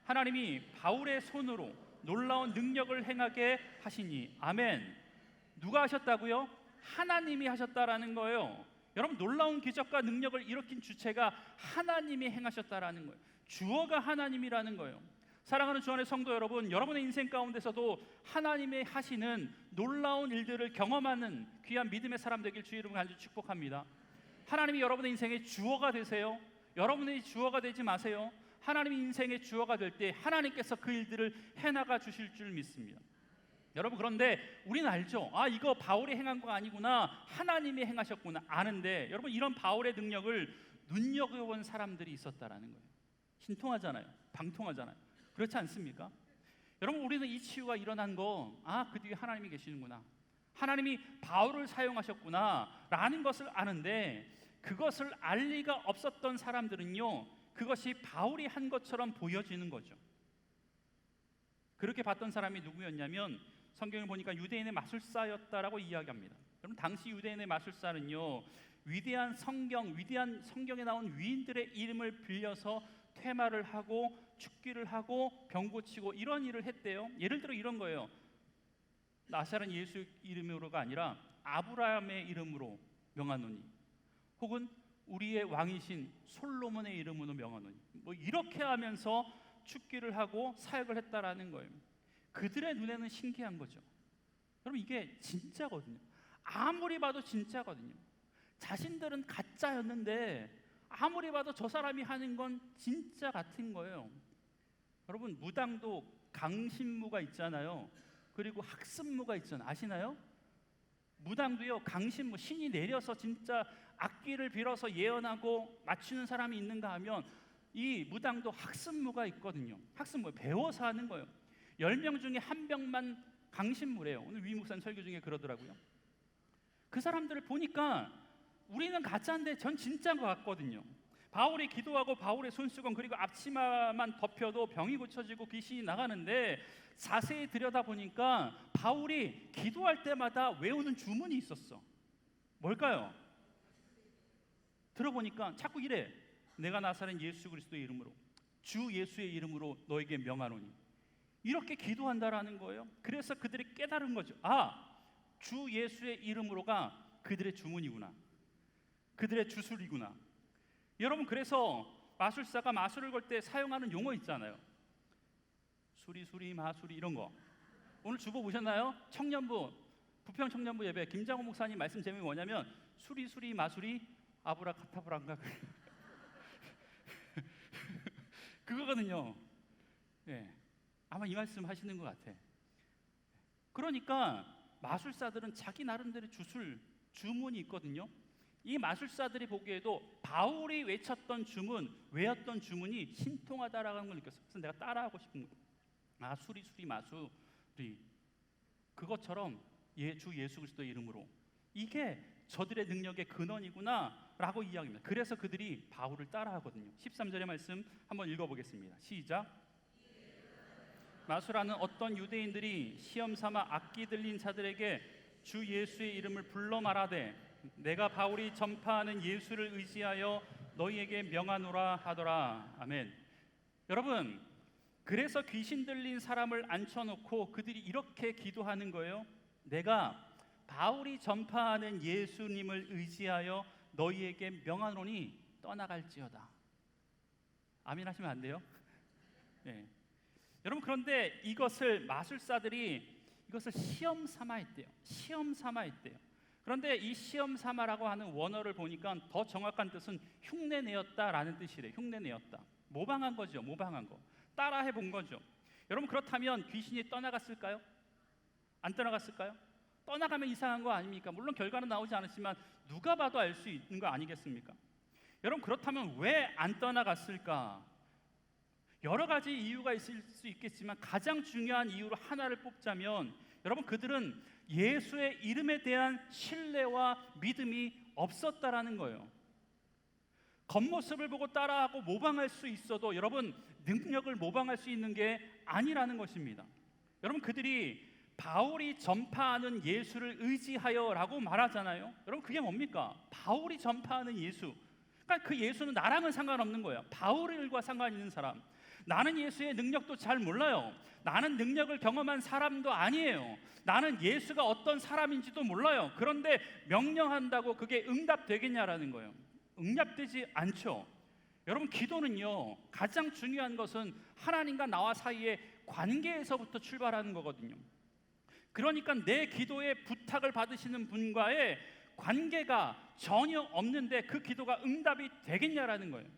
하나님이 바울의 손으로 놀라운 능력을 행하게 하시니. 아멘. 누가 하셨다고요? 하나님이 하셨다라는 거예요. 여러분, 놀라운 기적과 능력을 일으킨 주체가 하나님이 행하셨다라는 거예요. 주어가 하나님이라는 거예요. 사랑하는 주 안의 성도 여러분, 여러분의 인생 가운데서도 하나님의 하시는 놀라운 일들을 경험하는 귀한 믿음의 사람 되길 주의 이름으로 간절히 축복합니다. 하나님이 여러분의 인생의 주어가 되세요. 여러분의 주어가 되지 마세요. 하나님이 인생의 주어가 될 때 하나님께서 그 일들을 해나가 주실 줄 믿습니다. 여러분, 그런데 우리는 알죠. 이거 바울이 행한 거 아니구나, 하나님이 행하셨구나 아는데, 여러분, 이런 바울의 능력을 눈여겨본 사람들이 있었다라는 거예요. 신통하잖아요. 방통하잖아요. 그렇지 않습니까? 여러분, 우리는 이 치유가 일어난 거, 그 뒤에 하나님이 계시는구나, 하나님이 바울을 사용하셨구나 라는 것을 아는데, 그것을 알 리가 없었던 사람들은요, 그것이 바울이 한 것처럼 보여지는 거죠. 그렇게 봤던 사람이 누구였냐면, 성경을 보니까 유대인의 마술사였다라고 이야기합니다. 여러분, 당시 유대인의 마술사는요, 위대한 성경에 나온 위인들의 이름을 빌려서 퇴마를 하고 축기를 하고 병 고치고 이런 일을 했대요. 예를 들어 이런 거예요. 나사렛 예수 이름으로가 아니라 아브라함의 이름으로 명하노니, 혹은 우리의 왕이신 솔로몬의 이름으로 명하노니, 이렇게 하면서 축기를 하고 사역을 했다라는 거예요. 그들의 눈에는 신기한 거죠. 여러분, 이게 진짜거든요. 아무리 봐도 진짜거든요. 자신들은 가짜였는데 아무리 봐도 저 사람이 하는 건 진짜 같은 거예요. 여러분, 무당도 강신무가 있잖아요. 그리고 학습무가 있잖아요. 아시나요? 무당도요, 강신무, 신이 내려서 진짜 악기를 빌어서 예언하고 맞추는 사람이 있는가 하면, 이 무당도 학습무가 있거든요. 학습무, 배워서 하는 거예요. 10명 중에 1명만 강신무래요. 오늘 위 목사님 설교 중에 그러더라고요. 그 사람들을 보니까 우리는 가짜인데 전 진짜인 것 같거든요. 바울이 기도하고 바울의 손수건 그리고 앞치마만 덮여도 병이 고쳐지고 귀신이 나가는데, 자세히 들여다보니까 바울이 기도할 때마다 외우는 주문이 있었어. 뭘까요? 들어보니까 자꾸 이래. 내가 나사렛 예수 그리스도의 이름으로, 주 예수의 이름으로 너에게 명하노니. 이렇게 기도한다라는 거예요. 그래서 그들이 깨달은 거죠. 주 예수의 이름으로가 그들의 주문이구나, 그들의 주술이구나. 여러분, 그래서 마술사가 마술을 걸 때 사용하는 용어 있잖아요. 수리 마수리 이런 거. 오늘 주보 보셨나요? 청년부, 부평 청년부 예배 김장호 목사님 말씀 제목이 뭐냐면 수리 마수리 아브라카타브란가 그거거든요. 네, 아마 이 말씀 하시는 것 같아. 그러니까 마술사들은 자기 나름대로 주문이 있거든요. 이 마술사들이 보기에도 바울이 외쳤던 주문이 신통하다라는 걸 느꼈어요. 그래서 내가 따라하고 싶은 거예요. 수리 마수리, 그것처럼 주 예수 그리스도의 이름으로, 이게 저들의 능력의 근원이구나 라고 이야기합니다. 그래서 그들이 바울을 따라하거든요. 13절의 말씀 한번 읽어보겠습니다. 시작. 마술하는 어떤 유대인들이 시험 삼아 악기 들린 자들에게 주 예수의 이름을 불러 말하되 내가 바울이 전파하는 예수를 의지하여 너희에게 명하노라 하더라. 아멘. 여러분, 그래서 귀신 들린 사람을 앉혀놓고 그들이 이렇게 기도하는 거예요. 내가 바울이 전파하는 예수님을 의지하여 너희에게 명하노니 떠나갈지어다. 아멘 하시면 안 돼요? 네. 여러분, 그런데 이것을 마술사들이 이것을 시험 삼아 했대요. 시험 삼아 했대요. 그런데 이 시험 삼아라고 하는 원어를 보니까 더 정확한 뜻은 흉내내었다라는 뜻이래요. 흉내내었다. 모방한 거죠. 모방한 거. 따라해 본 거죠. 여러분, 그렇다면 귀신이 떠나갔을까요? 안 떠나갔을까요? 떠나가면 이상한 거 아닙니까? 물론 결과는 나오지 않았지만 누가 봐도 알 수 있는 거 아니겠습니까? 여러분, 그렇다면 왜 안 떠나갔을까? 여러 가지 이유가 있을 수 있겠지만 가장 중요한 이유로 하나를 뽑자면, 여러분, 그들은 예수의 이름에 대한 신뢰와 믿음이 없었다라는 거예요. 겉모습을 보고 따라하고 모방할 수 있어도 여러분, 능력을 모방할 수 있는 게 아니라는 것입니다. 여러분, 그들이 바울이 전파하는 예수를 의지하여라고 말하잖아요. 여러분, 그게 뭡니까? 바울이 전파하는 예수. 그러니까 그 예수는 나랑은 상관없는 거예요. 바울과 상관 있는 사람. 나는 예수의 능력도 잘 몰라요. 나는 능력을 경험한 사람도 아니에요. 나는 예수가 어떤 사람인지도 몰라요. 그런데 명령한다고 그게 응답되겠냐라는 거예요. 응답되지 않죠. 여러분, 기도는요, 가장 중요한 것은 하나님과 나와 사이의 관계에서부터 출발하는 거거든요. 그러니까 내 기도에 부탁을 받으시는 분과의 관계가 전혀 없는데 그 기도가 응답이 되겠냐라는 거예요.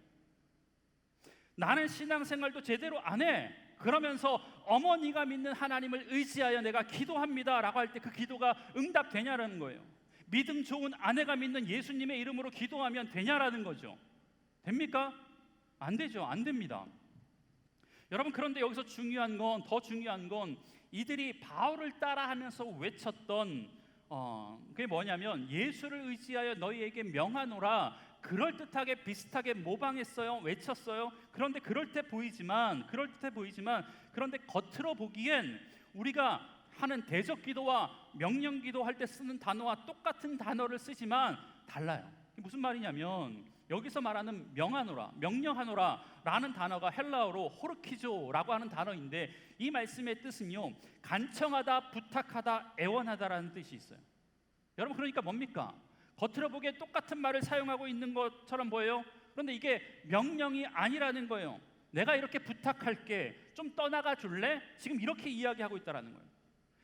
나는 신앙생활도 제대로 안 해. 그러면서 어머니가 믿는 하나님을 의지하여 내가 기도합니다 라고 할 때 그 기도가 응답되냐라는 거예요. 믿음 좋은 아내가 믿는 예수님의 이름으로 기도하면 되냐라는 거죠. 됩니까? 안 되죠. 안 됩니다. 여러분, 그런데 여기서 더 중요한 건 이들이 바울을 따라하면서 외쳤던 그게 뭐냐면 예수를 의지하여 너희에게 명하노라. 그럴듯하게 비슷하게 모방했어요. 외쳤어요. 그런데 그럴듯해 보이지만 그런데 겉으로 보기엔 우리가 하는 대적 기도와 명령 기도할 때 쓰는 단어와 똑같은 단어를 쓰지만 달라요. 무슨 말이냐면 여기서 말하는 명하노라, 명령하노라 라는 단어가 헬라어로 호르키조라고 하는 단어인데 이 말씀의 뜻은요, 간청하다, 부탁하다, 애원하다라는 뜻이 있어요. 여러분, 그러니까 뭡니까? 겉으로 보기에 똑같은 말을 사용하고 있는 것처럼 보여요. 그런데 이게 명령이 아니라는 거예요. 내가 이렇게 부탁할게, 좀 떠나가 줄래? 지금 이렇게 이야기하고 있다라는 거예요.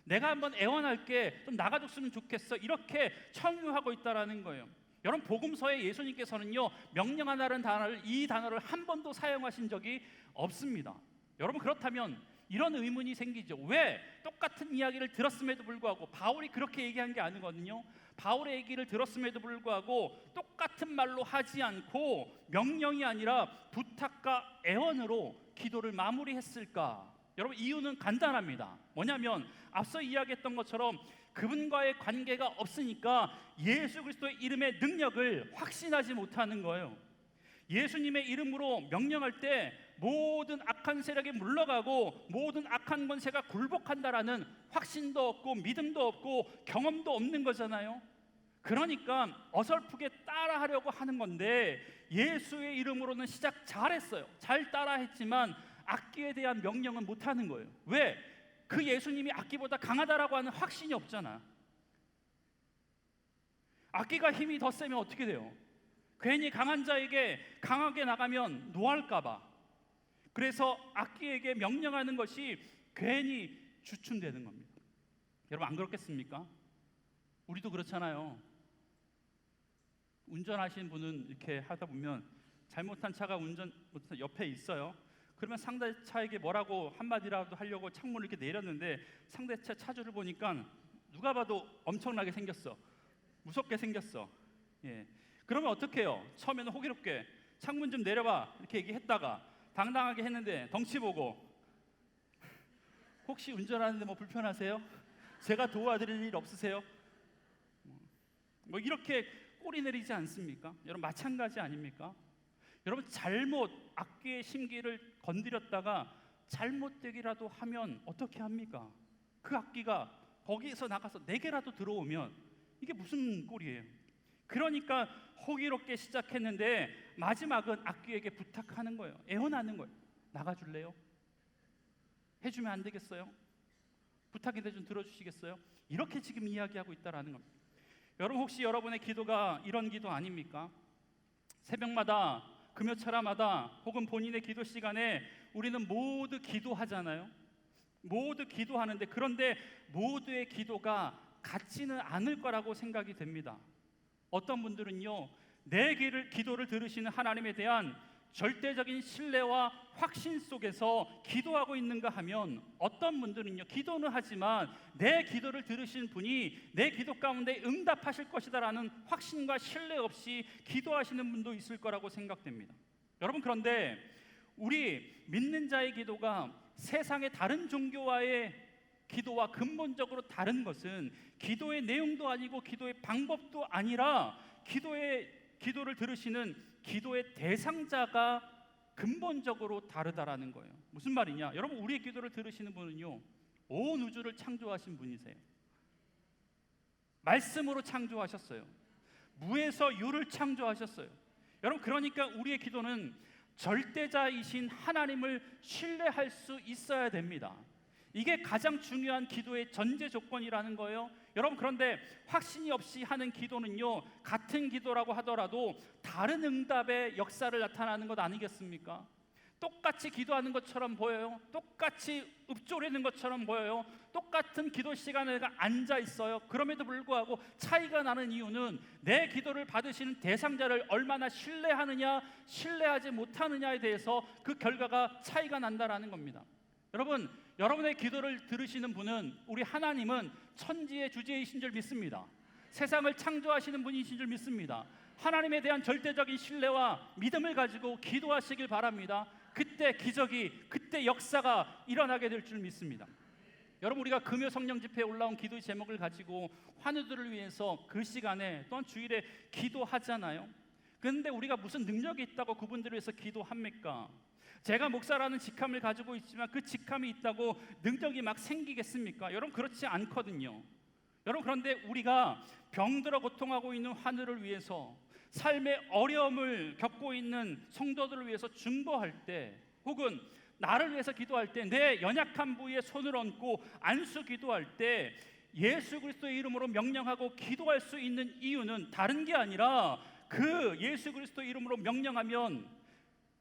내가 한번 애원할게, 좀 나가줬으면 좋겠어, 이렇게 청유하고 있다라는 거예요. 여러분, 복음서에 예수님께서는요, 명령하다는 이 단어를 한 번도 사용하신 적이 없습니다. 여러분, 그렇다면 이런 의문이 생기죠. 왜 똑같은 이야기를 들었음에도 불구하고 바울이 그렇게 얘기한 게 아니거든요. 바울의 얘기를 들었음에도 불구하고 똑같은 말로 하지 않고 명령이 아니라 부탁과 애원으로 기도를 마무리했을까? 여러분, 이유는 간단합니다. 뭐냐면 앞서 이야기했던 것처럼 그분과의 관계가 없으니까 예수 그리스도의 이름의 능력을 확신하지 못하는 거예요. 예수님의 이름으로 명령할 때 모든 악한 세력이 물러가고 모든 악한 권세가 굴복한다라는 확신도 없고 믿음도 없고 경험도 없는 거잖아요. 그러니까 어설프게 따라하려고 하는 건데 예수의 이름으로는 시작 잘했어요. 잘 따라했지만 악기에 대한 명령은 못하는 거예요. 왜? 그 예수님이 악기보다 강하다라고 하는 확신이 없잖아. 악기가 힘이 더 세면 어떻게 돼요? 괜히 강한 자에게 강하게 나가면 노할까 봐. 그래서 악기에게 명령하는 것이 괜히 주춤되는 겁니다. 여러분 안 그렇겠습니까? 우리도 그렇잖아요. 운전하시는 분은 이렇게 하다 보면 잘못한 차가 운전 못해서 옆에 있어요. 그러면 상대 차에게 뭐라고 한마디라도 하려고 창문을 이렇게 내렸는데 상대 차 차주를 보니까 누가 봐도 엄청나게 생겼어. 무섭게 생겼어. 예. 그러면 어떻게 해요? 처음에는 호기롭게 창문 좀 내려봐 이렇게 얘기했다가 당당하게 했는데 덩치 보고 혹시 운전하는데 뭐 불편하세요? 제가 도와드릴 일 없으세요? 뭐 이렇게 꼬리 내리지 않습니까? 여러분 마찬가지 아닙니까? 여러분 잘못 악기의 심기를 건드렸다가 잘못되기라도 하면 어떻게 합니까? 그 악기가 거기에서 나가서 4개라도 들어오면 이게 무슨 꼴이에요? 그러니까 호기롭게 시작했는데 마지막은 악기에게 부탁하는 거예요. 애원하는 거예요. 나가줄래요? 해주면 안 되겠어요? 부탁인데 좀 들어주시겠어요? 이렇게 지금 이야기하고 있다라는 겁니다. 여러분 혹시 여러분의 기도가 이런 기도 아닙니까? 새벽마다 금요철야마다 혹은 본인의 기도 시간에 우리는 모두 기도하잖아요. 모두 기도하는데 그런데 모두의 기도가 같지는 않을 거라고 생각이 됩니다. 어떤 분들은요, 내 기도를 들으시는 하나님에 대한 절대적인 신뢰와 확신 속에서 기도하고 있는가 하면 어떤 분들은요, 기도는 하지만 내 기도를 들으신 분이 내 기도 가운데 응답하실 것이다라는 확신과 신뢰 없이 기도하시는 분도 있을 거라고 생각됩니다. 여러분 그런데 우리 믿는 자의 기도가 세상의 다른 종교와의 기도와 근본적으로 다른 것은 기도의 내용도 아니고 기도의 방법도 아니라 기도를 들으시는 기도의 대상자가 근본적으로 다르다라는 거예요. 무슨 말이냐? 여러분 우리의 기도를 들으시는 분은요, 온 우주를 창조하신 분이세요. 말씀으로 창조하셨어요. 무에서 유를 창조하셨어요. 여러분 그러니까 우리의 기도는 절대자이신 하나님을 신뢰할 수 있어야 됩니다. 이게 가장 중요한 기도의 전제 조건이라는 거예요. 여러분 그런데 확신이 없이 하는 기도는요, 같은 기도라고 하더라도 다른 응답의 역사를 나타나는 것 아니겠습니까? 똑같이 기도하는 것처럼 보여요. 똑같이 읊조리는 것처럼 보여요. 똑같은 기도 시간에 내가 앉아 있어요. 그럼에도 불구하고 차이가 나는 이유는 내 기도를 받으시는 대상자를 얼마나 신뢰하느냐, 신뢰하지 못하느냐에 대해서 그 결과가 차이가 난다라는 겁니다. 여러분, 여러분의 기도를 들으시는 분은 우리 하나님은 천지의 주제이신 줄 믿습니다. 세상을 창조하시는 분이신 줄 믿습니다. 하나님에 대한 절대적인 신뢰와 믿음을 가지고 기도하시길 바랍니다. 그때 기적이, 그때 역사가 일어나게 될 줄 믿습니다. 여러분 우리가 금요 성령 집회에 올라온 기도의 제목을 가지고 환우들을 위해서 그 시간에 또한 주일에 기도하잖아요. 그런데 우리가 무슨 능력이 있다고 그분들을 위해서 기도합니까? 제가 목사라는 직함을 가지고 있지만 그 직함이 있다고 능력이 막 생기겠습니까? 여러분 그렇지 않거든요. 여러분 그런데 우리가 병들어 고통하고 있는 환우를 위해서, 삶의 어려움을 겪고 있는 성도들을 위해서 중보할 때, 혹은 나를 위해서 기도할 때, 내 연약한 부위에 손을 얹고 안수 기도할 때 예수 그리스도의 이름으로 명령하고 기도할 수 있는 이유는 다른 게 아니라 그 예수 그리스도의 이름으로 명령하면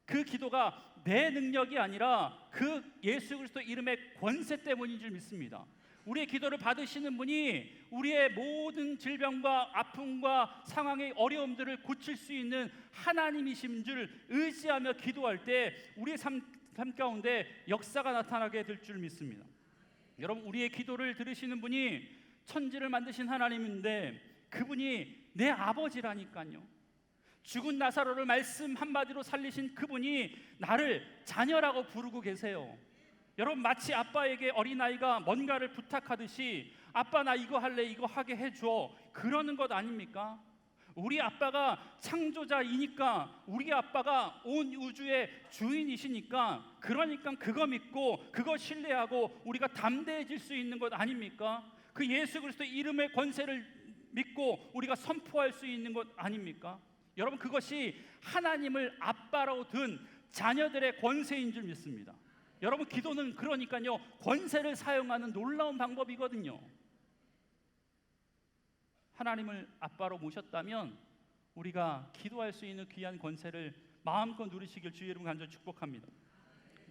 그 기도가 내 능력이 아니라 그 예수 그리스도 이름의 권세 때문인 줄 믿습니다. 우리의 기도를 받으시는 분이 우리의 모든 질병과 아픔과 상황의 어려움들을 고칠 수 있는 하나님이신 줄 의지하며 기도할 때 우리의 삶 가운데 역사가 나타나게 될 줄 믿습니다. 여러분 우리의 기도를 들으시는 분이 천지를 만드신 하나님인데 그분이 내 아버지라니까요. 죽은 나사로를 말씀 한마디로 살리신 그분이 나를 자녀라고 부르고 계세요. 여러분 마치 아빠에게 어린아이가 뭔가를 부탁하듯이 아빠 나 이거 할래, 이거 하게 해줘, 그러는 것 아닙니까? 우리 아빠가 창조자이니까, 우리 아빠가 온 우주의 주인이시니까, 그러니까 그거 믿고 그거 신뢰하고 우리가 담대해질 수 있는 것 아닙니까? 그 예수 그리스도 이름의 권세를 믿고 우리가 선포할 수 있는 것 아닙니까? 여러분, 그것이 하나님을 아빠로 둔 자녀들의 권세인 줄 믿습니다. 여러분, 기도는 그러니까요, 권세를 사용하는 놀라운 방법이거든요. 하나님을 아빠로 모셨다면 우리가 기도할 수 있는 귀한 권세를 마음껏 누리시길 주의 이름으로 간절히 축복합니다.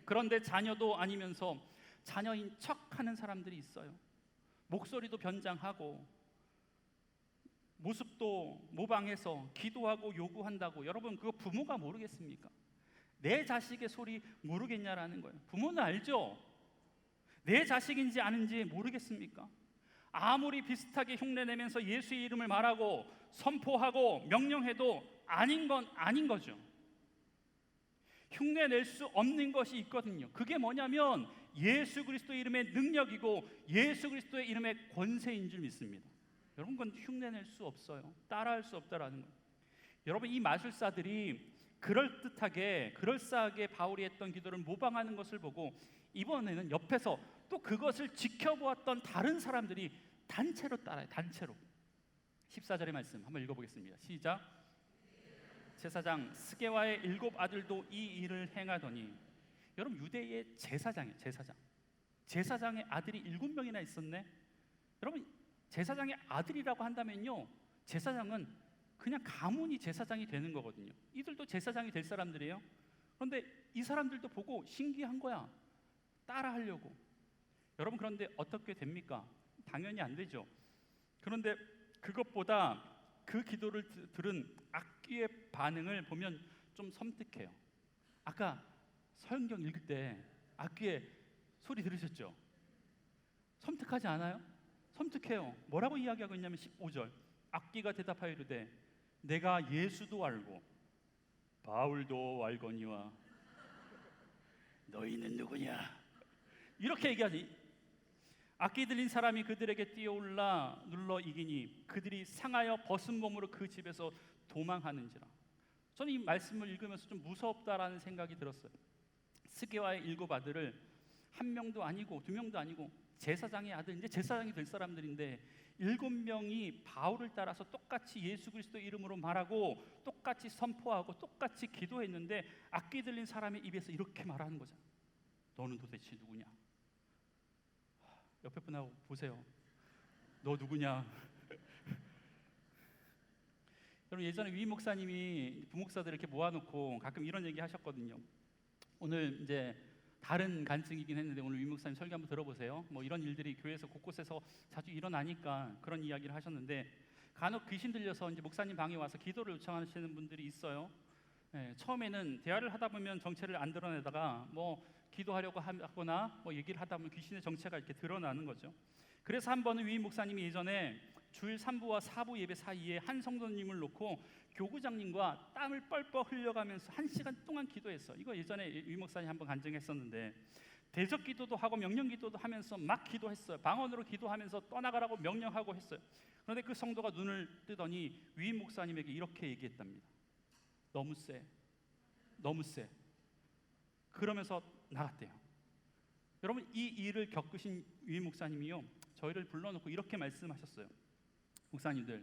그런데 자녀도 아니면서 자녀인 척하는 사람들이 있어요. 목소리도 변장하고 모습도 모방해서 기도하고 요구한다고. 여러분, 그거 부모가 모르겠습니까? 내 자식의 소리 모르겠냐라는 거예요. 부모는 알죠? 내 자식인지 아는지 모르겠습니까? 아무리 비슷하게 흉내내면서 예수의 이름을 말하고 선포하고 명령해도 아닌 건 아닌 거죠. 흉내낼 수 없는 것이 있거든요. 그게 뭐냐면 예수 그리스도의 이름의 능력이고 예수 그리스도의 이름의 권세인 줄 믿습니다. 여러분, 그건 흉내낼 수 없어요. 따라할 수 없다라는 거예요. 여러분, 이 마술사들이 그럴듯하게 그럴싸하게 바울이 했던 기도를 모방하는 것을 보고 이번에는 옆에서 또 그것을 지켜보았던 다른 사람들이 단체로 따라요. 단체로. 14절의 말씀 한번 읽어보겠습니다. 시작. 제사장 스게와의 7 아들도 이 일을 행하더니. 여러분, 유대의 제사장이에요. 제사장의 아들이 7명이나 있었네. 여러분, 제사장의 아들이라고 한다면요, 제사장은 그냥 가문이 제사장이 되는 거거든요. 이들도 제사장이 될 사람들이에요. 그런데 이 사람들도 보고 신기한 거야. 따라하려고. 여러분, 그런데 어떻게 됩니까? 당연히 안 되죠. 그런데 그것보다 그 기도를 들은 악귀의 반응을 보면 좀 섬뜩해요. 아까 성경 읽을 때 악귀의 소리 들으셨죠? 섬뜩하지 않아요? 섬뜩해요. 뭐라고 이야기하고 있냐면 15절. 악귀가 대답하여 이르되 내가 예수도 알고 바울도 알거니와 너희는 누구냐? 이렇게 얘기하지. 악기 들린 사람이 그들에게 뛰어올라 눌러 이기니 그들이 상하여 벗은 몸으로 그 집에서 도망하는지라. 저는 이 말씀을 읽으면서 좀 무섭다라는 생각이 들었어요. 스게와의 7 아들을 1명도 아니고 2명도 아니고 제사장의 아들, 이제 제사장이 될 사람들인데 7명이 바울을 따라서 똑같이 예수 그리스도의 이름으로 말하고 똑같이 선포하고 똑같이 기도했는데 악기 들린 사람의 입에서 이렇게 말하는 거죠. 너는 도대체 누구냐? 옆에 분하고 보세요. 너 누구냐? 여러분, 예전에 위 목사님이 부목사들 이렇게 모아놓고 가끔 이런 얘기 하셨거든요. 오늘 이제 다른 간증이긴 했는데 오늘 위 목사님 설교 한번 들어보세요. 뭐 이런 일들이 교회에서 곳곳에서 자주 일어나니까 그런 이야기를 하셨는데, 간혹 귀신 들려서 이제 목사님 방에 와서 기도를 요청하시는 분들이 있어요. 처음에는 대화를 하다 보면 정체를 안 드러내다가 뭐 기도하려고 하거나 뭐 얘기를 하다 보면 귀신의 정체가 이렇게 드러나는 거죠. 그래서 한 번은 위 목사님이 예전에 주일 3부와 4부 예배 사이에 한 성도님을 놓고 교구장님과 땀을 뻘뻘 흘려가면서 1시간 동안 기도했어. 이거 예전에 위 목사님 한번 간증했었는데, 대적 기도도 하고 명령 기도도 하면서 막 기도했어요. 방언으로 기도하면서 떠나가라고 명령하고 했어요. 그런데 그 성도가 눈을 뜨더니 위 목사님에게 이렇게 얘기했답니다. 너무 세. 그러면서 나갔대요. 여러분, 이 일을 겪으신 위 목사님이요, 저희를 불러놓고 이렇게 말씀하셨어요. 목사님들,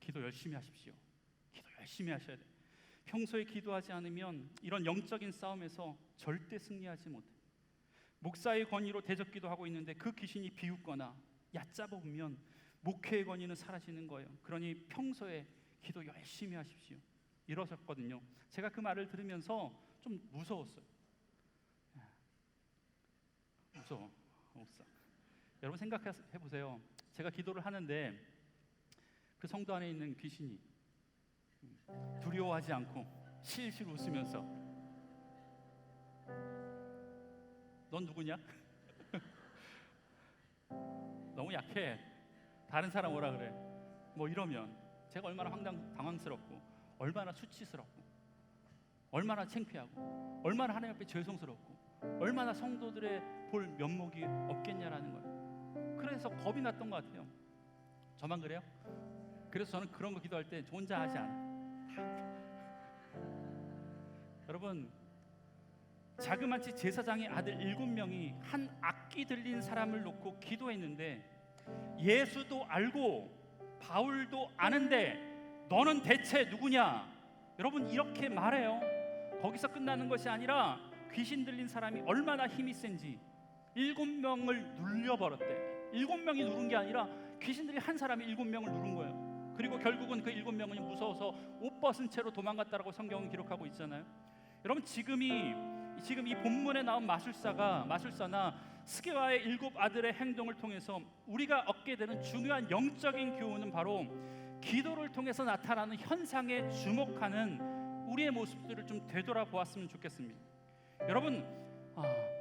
기도 열심히 하십시오. 기도 열심히 하셔야 돼요. 평소에 기도하지 않으면 이런 영적인 싸움에서 절대 승리하지 못해요. 목사의 권위로 대적 기도하고 있는데 그 귀신이 비웃거나 얕잡아 보면 목회의 권위는 사라지는 거예요. 그러니 평소에 기도 열심히 하십시오. 이러셨거든요. 제가 그 말을 들으면서 좀 무서웠어요. 무서워, 목사. 여러분, 생각해 보세요. 제가 기도를 하는데 그 성도 안에 있는 귀신이 두려워하지 않고 실실 웃으면서 넌 누구냐? 너무 약해. 다른 사람 오라 그래. 뭐 이러면 제가 얼마나 당황스럽고 얼마나 수치스럽고 얼마나 창피하고 얼마나 하나님 앞에 죄송스럽고 얼마나 성도들의 볼 면목이 없겠냐라는 거예요. 그래서 겁이 났던 것 같아요. 저만 그래요? 그래서 저는 그런 거 기도할 때 혼자 하지 않아요. 여러분, 자그마치 제사장의 아들 7명이 한 악기 들린 사람을 놓고 기도했는데 예수도 알고 바울도 아는데 너는 대체 누구냐? 여러분 이렇게 말해요. 거기서 끝나는 것이 아니라 귀신 들린 사람이 얼마나 힘이 센지 7명을 눌려버렸대. 7명이 누른 게 아니라 귀신들이 한 사람이 7명을 누른 거예요. 그리고 결국은 그 7명은 무서워서 옷 벗은 채로 도망갔다라고 성경은 기록하고 있잖아요. 여러분 지금 이 본문에 나온 마술사나 스게와의 7 아들의 행동을 통해서 우리가 얻게 되는 중요한 영적인 교훈은 바로 기도를 통해서 나타나는 현상에 주목하는 우리의 모습들을 좀 되돌아보았으면 좋겠습니다. 여러분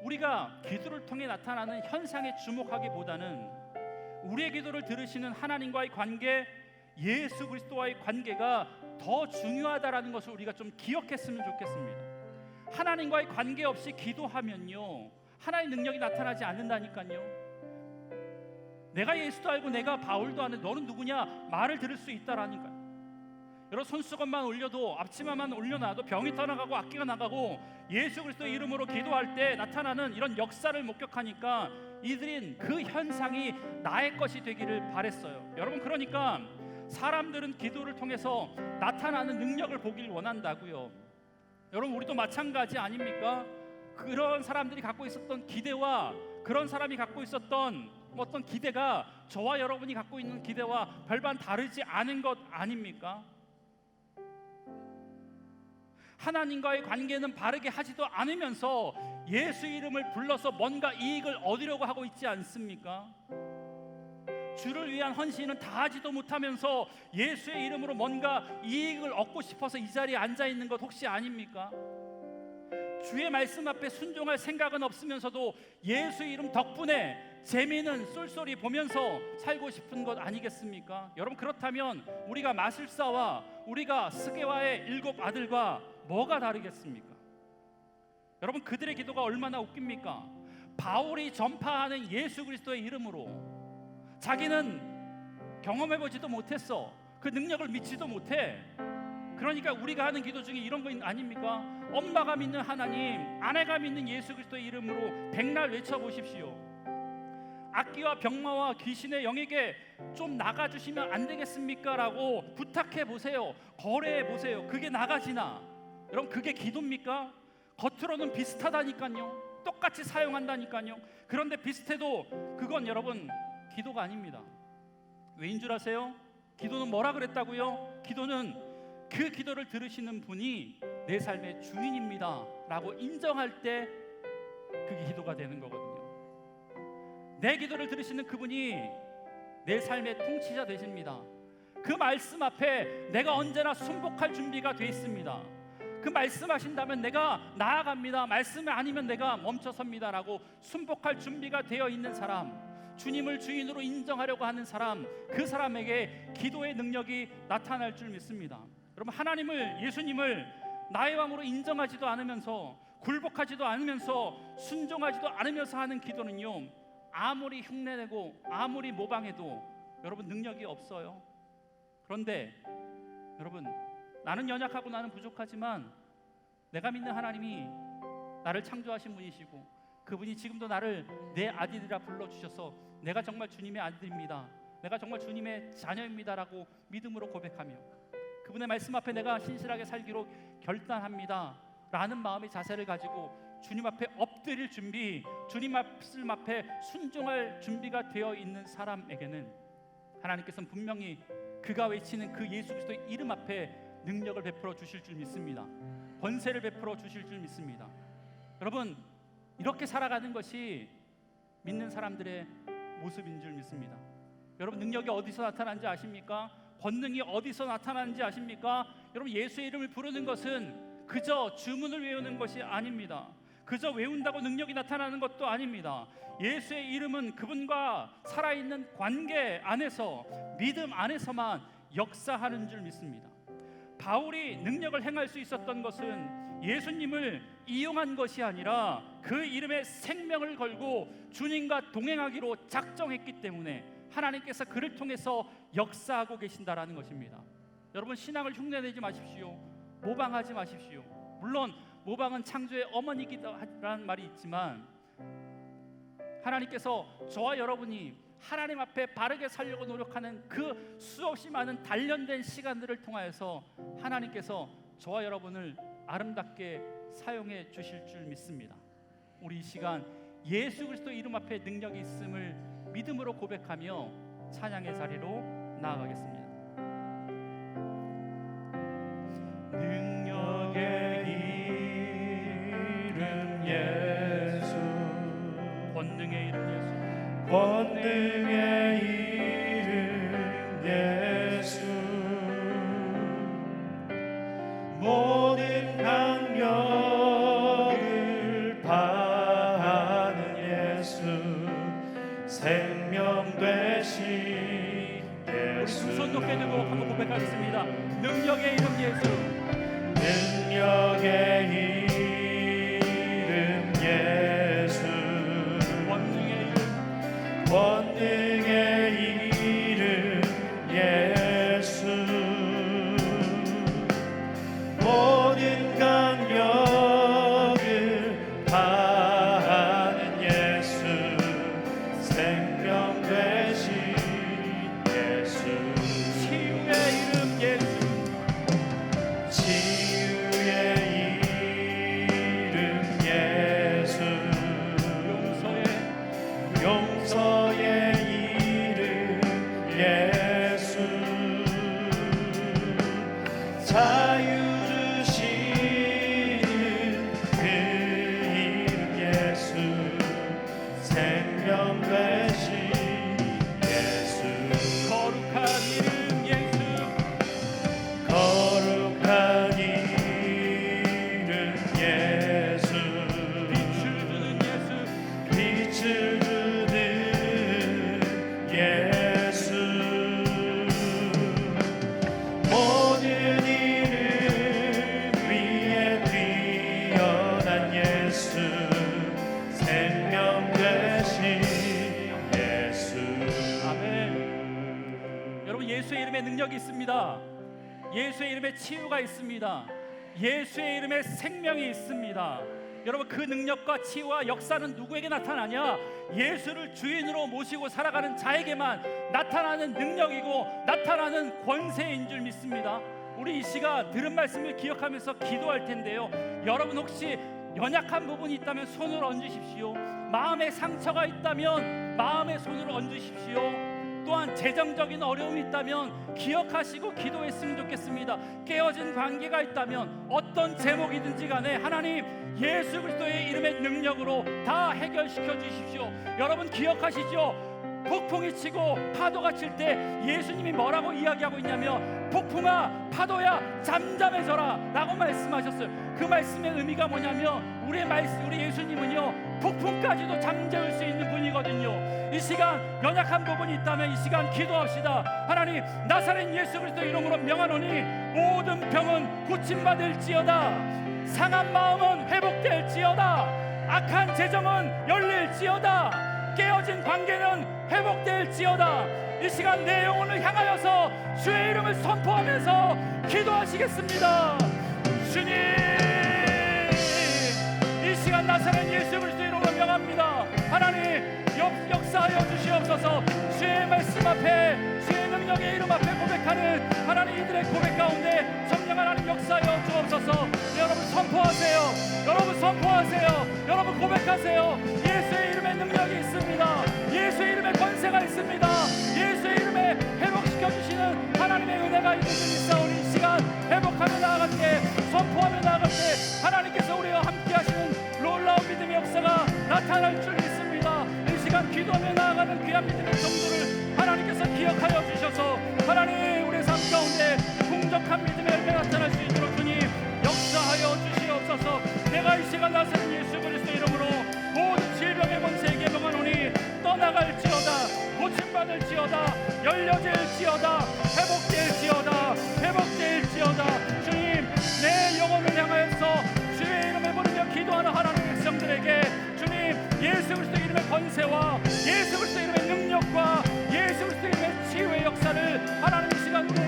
우리가 기도를 통해 나타나는 현상에 주목하기보다는 우리의 기도를 들으시는 하나님과의 관계, 예수 그리스도와의 관계가 더 중요하다라는 것을 우리가 좀 기억했으면 좋겠습니다. 하나님과의 관계 없이 기도하면요 하나의 능력이 나타나지 않는다니까요. 내가 예수도 알고 내가 바울도 아는 너는 누구냐 말을 들을 수 있다라니까요. 여러분 손수건만 올려도 앞치마만 올려놔도 병이 떠나가고 악기가 나가고 예수 그리스도의 이름으로 기도할 때 나타나는 이런 역사를 목격하니까 이들인 그 현상이 나의 것이 되기를 바랬어요. 여러분 그러니까 사람들은 기도를 통해서 나타나는 능력을 보길 원한다고요. 여러분 우리도 마찬가지 아닙니까? 그런 사람들이 갖고 있었던 기대와 그런 사람이 갖고 있었던 어떤 기대가 저와 여러분이 갖고 있는 기대와 별반 다르지 않은 것 아닙니까? 하나님과의 관계는 바르게 하지도 않으면서 예수 이름을 불러서 뭔가 이익을 얻으려고 하고 있지 않습니까? 주를 위한 헌신은 다 하지도 못하면서 예수의 이름으로 뭔가 이익을 얻고 싶어서 이 자리에 앉아 있는 것 혹시 아닙니까? 주의 말씀 앞에 순종할 생각은 없으면서도 예수 이름 덕분에 재미있는 쏠쏠이 보면서 살고 싶은 것 아니겠습니까? 여러분 그렇다면 우리가 마술사와 우리가 스게와의 7 아들과 뭐가 다르겠습니까? 여러분 그들의 기도가 얼마나 웃깁니까? 바울이 전파하는 예수 그리스도의 이름으로 자기는 경험해보지도 못했어. 그 능력을 믿지도 못해. 그러니까 우리가 하는 기도 중에 이런 거 아닙니까? 엄마가 믿는 하나님, 아내가 믿는 예수 그리스도의 이름으로 백날 외쳐보십시오. 악기와 병마와 귀신의 영에게 좀 나가주시면 안 되겠습니까? 라고 부탁해보세요. 거래해보세요. 그게 나가지나? 여러분 그게 기도입니까? 겉으로는 비슷하다니까요. 똑같이 사용한다니까요. 그런데 비슷해도 그건 여러분 기도가 아닙니다. 왜인 줄 아세요? 기도는 뭐라 그랬다고요? 기도는 그 기도를 들으시는 분이 내 삶의 주인입니다 라고 인정할 때 그게 기도가 되는 거거든요. 내 기도를 들으시는 그분이 내 삶의 통치자 되십니다. 그 말씀 앞에 내가 언제나 순복할 준비가 돼 있습니다. 그 말씀하신다면 내가 나아갑니다. 말씀이 아니면 내가 멈춰섭니다 라고 순복할 준비가 되어 있는 사람, 주님을 주인으로 인정하려고 하는 사람, 그 사람에게 기도의 능력이 나타날 줄 믿습니다. 여러분 하나님을, 예수님을 나의 왕으로 인정하지도 않으면서 굴복하지도 않으면서 순종하지도 않으면서 하는 기도는요 아무리 흉내내고 아무리 모방해도 여러분 능력이 없어요. 그런데 여러분 나는 연약하고 나는 부족하지만 내가 믿는 하나님이 나를 창조하신 분이시고 그분이 지금도 나를 내 아들이라 불러주셔서 내가 정말 주님의 아들입니다, 내가 정말 주님의 자녀입니다라고 믿음으로 고백하며 그분의 말씀 앞에 내가 신실하게 살기로 결단합니다 라는 마음의 자세를 가지고 주님 앞에 엎드릴 준비, 주님 말씀 앞에 순종할 준비가 되어 있는 사람에게는 하나님께서는 분명히 그가 외치는 그 예수 그리스도의 이름 앞에 능력을 베풀어 주실 줄 믿습니다. 권세를 베풀어 주실 줄 믿습니다. 여러분 이렇게 살아가는 것이 믿는 사람들의 모습인 줄 믿습니다. 여러분 능력이 어디서 나타나는지 아십니까? 권능이 어디서 나타나는지 아십니까? 여러분 예수의 이름을 부르는 것은 그저 주문을 외우는 것이 아닙니다. 그저 외운다고 능력이 나타나는 것도 아닙니다. 예수의 이름은 그분과 살아있는 관계 안에서, 믿음 안에서만 역사하는 줄 믿습니다. 바울이 능력을 행할 수 있었던 것은 예수님을 이용한 것이 아니라 그 이름에 생명을 걸고 주님과 동행하기로 작정했기 때문에 하나님께서 그를 통해서 역사하고 계신다라는 것입니다. 여러분 신앙을 흉내내지 마십시오. 모방하지 마십시오. 물론 모방은 창조의 어머니이기라는 말이 있지만 하나님께서 저와 여러분이 하나님 앞에 바르게 살려고 노력하는 그 수없이 많은 단련된 시간들을 통하여서 하나님께서 저와 여러분을 아름답게 사용해 주실 줄 믿습니다. 우리 이 시간 예수 그리스도 이름 앞에 능력이 있음을 믿음으로 고백하며 찬양의 자리로 나아가겠습니다. 능력의 이름 예수, 권능의 이름 예수, 권능의 이름 예수, 모든 강력을 파하는 예수, 생명 되신 예수. 우리 두 손 높게 들고 한번 고백하겠습니다. 능력의 이름 예수, 능력의 이름 예수, 권능의 이름, 권능의 이름 예수, 모든 강력을 파하는 예수, 생명 되신 예수, 치유의 이름 예수, 치유의 이름 예수, 용서의 이름 예수, 자유 주시는 그 이름 예수, 생명 되신 예수, 거룩한 이름 예수, 거룩한 이름 예수, 빛을 주는 예수, 빛을 주는 예수, 모든 이름 위에 뛰어난 예수, 생명 되신 예수. 아멘. 여러분, 예수의 이름에 능력이 있습니다. 예수의 이름에 치유가 있습니다. 예수의 이름에 생명이 있습니다. 여러분, 그 능력과 치유와 역사는 누구에게 나타나냐? 예수를 주인으로 모시고 살아가는 자에게만 나타나는 능력이고 나타나는 권세인 줄 믿습니다. 우리 이 시간 들은 말씀을 기억하면서 기도할 텐데요, 여러분 혹시 연약한 부분이 있다면 손을 얹으십시오. 마음에 상처가 있다면 마음에 손을 얹으십시오. 또한 재정적인 어려움이 있다면 기억하시고 기도했으면 좋겠습니다. 깨어진 관계가 있다면 어떤 제목이든지 간에 하나님 예수 그리스도의 이름의 능력으로 다 해결시켜 주십시오. 여러분 기억하시죠? 폭풍이 치고 파도가 칠 때 예수님이 뭐라고 이야기하고 있냐면 폭풍아 파도야 잠잠해져라 라고 말씀하셨어요. 그 말씀의 의미가 뭐냐면 우리 예수님은요 폭풍까지도 잠재울 수 있는 분이거든요. 이 시간 연약한 부분이 있다면 이 시간 기도합시다. 하나님 나사렛 예수 그리스도 이름으로 명하노니 모든 병은 고침받을지어다, 상한 마음은 회복될지어다, 악한 재정은 열릴지어다, 깨어진 관계는 회복될지어다. 이 시간 내 영혼을 향하여서 주의 이름을 선포하면서 기도하시겠습니다. 주님, 이 시간 나사렛 예수 그리스도 이름으로 명합니다. 하나님 역사하여 주시옵소서. 주의 말씀 앞에 주의 능력의 이름 앞에 고백하는 하나님 이들의 고백 가운데 성령 하나님 역사하여 주옵소서. 여러분 선포하세요. 여러분 선포하세요. 여러분 고백하세요. 예수의 이름에 능력이 있습니다. 예수의 이름에 권세가 있습니다. 예수의 이름에 회복시켜 주시는 하나님의 은혜가 있는 줄 믿사오니 이 시간 회복하며 나아갈 때, 선포하며 나아갈 때 하나님께서 우리와 함께 하시는 놀라운 믿음의 역사가 나타날 줄 믿습니다. 이 시간 기도하며 나아가는 귀한 믿음의 정도를 하나님께서 기억하여 주셔서 하나님 우리의 삶 가운데 풍족한 믿음의 열매 나타날 수 있도록 주님 역사하여 주시옵소서. 내가 이 시간 나사렛 예수 그리스도 이름으로 모든 질병의 권세에게 명하노니 떠나갈지어다, 고침받을지어다, 열려질지어다, 회복될지어다, 회복될지어다. 주님 내 영혼을 향하여서 주의 이름을 부르며 기도하는 하나님의 백성들에게 주님 예수 그리스도 이름의 권세와 예수 그리스도 이름의 능력과 예수 그리스도 이름의 치유의 역사를 하나님 이 시간 우리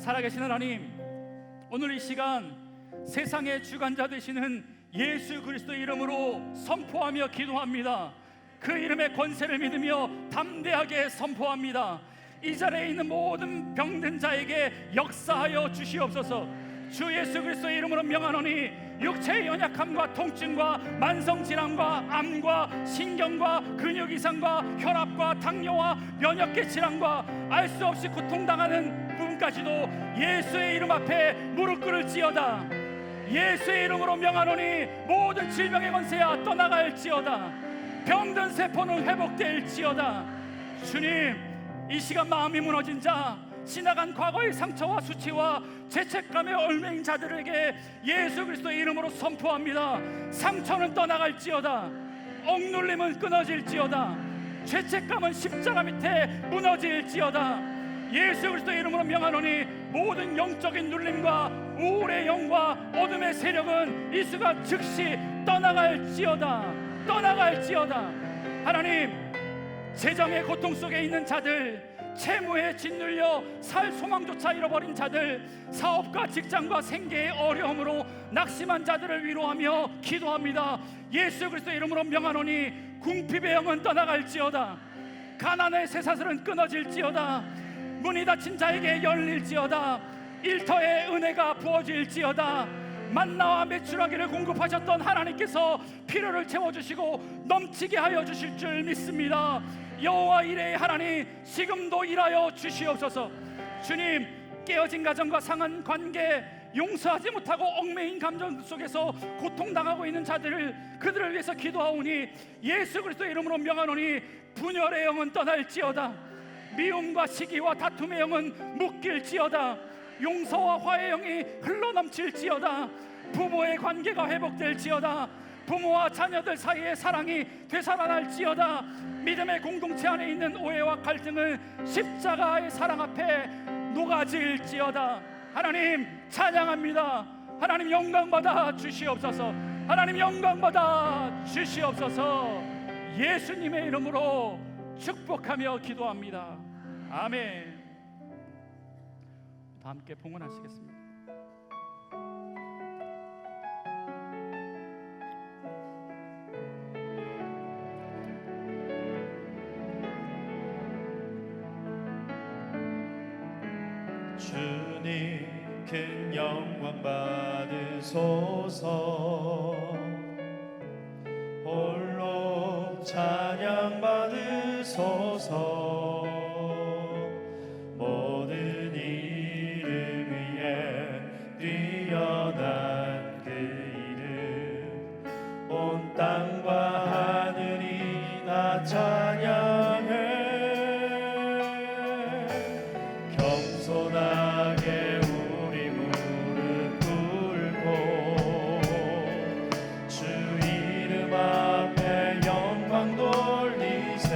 살아계신 하나님, 오늘 이 시간 세상의 주관자 되시는 예수 그리스도 이름으로 선포하며 기도합니다. 그 이름의 권세를 믿으며 담대하게 선포합니다. 이 자리에 있는 모든 병든 자에게 역사하여 주시옵소서. 주 예수 그리스도의 이름으로 명하노니 육체의 연약함과 통증과 만성질환과 암과 신경과 근육 이상과 혈압과 당뇨와 면역계 질환과 알 수 없이 고통당하는 부분까지도 예수의 이름 앞에 무릎 꿇을지어다. 예수의 이름으로 명하노니 모든 질병의 권세야 떠나갈지어다. 병든 세포는 회복될지어다. 주님, 이 시간 마음이 무너진 자, 지나간 과거의 상처와 수치와 죄책감에 얽매인 자들에게 예수 그리스도의 이름으로 선포합니다. 상처는 떠나갈지어다. 억눌림은 끊어질지어다. 죄책감은 십자가 밑에 무너질지어다. 예수 그리스도의 이름으로 명하노니 모든 영적인 눌림과 우울의 영과 어둠의 세력은 이 순간 즉시 떠나갈지어다. 떠나갈지어다. 하나님, 재정의 고통 속에 있는 자들, 채무에 짓눌려 살 소망조차 잃어버린 자들, 사업과 직장과 생계의 어려움으로 낙심한 자들을 위로하며 기도합니다. 예수 그리스도 이름으로 명하노니 궁핍의 영은 떠나갈지어다. 가난의 쇠사슬은 끊어질지어다. 문이 닫힌 자에게 열릴지어다. 일터의 은혜가 부어질지어다. 만나와 메추라기를 공급하셨던 하나님께서 필요를 채워주시고 넘치게 하여 주실 줄 믿습니다. 여호와 이레의 하나님, 지금도 일하여 주시옵소서. 주님, 깨어진 가정과 상한 관계, 용서하지 못하고 얽매인 감정 속에서 고통당하고 있는 자들을, 그들을 위해서 기도하오니 예수 그리스도의 이름으로 명하노니 분열의 영은 떠날지어다. 미움과 시기와 다툼의 영은 묶일지어다. 용서와 화해의 영이 흘러넘칠지어다. 부부의 관계가 회복될지어다. 부모와 자녀들 사이의 사랑이 되살아날지어다. 믿음의 공동체 안에 있는 오해와 갈등은 십자가의 사랑 앞에 녹아질지어다. 하나님 찬양합니다. 하나님 영광받아 주시옵소서. 하나님 영광받아 주시옵소서. 예수님의 이름으로 축복하며 기도합니다. 아멘. 다 함께 봉헌하시겠습니다. 주님 큰 영광 받으소서. 홀로 찬양 받으소서. 모든 이름 위에 뛰어난 그 이름, 온 땅과 하늘이 다 찬양해. 겸손하게 우리 무릎 꿇고 주 이름 앞에 영광 돌리세.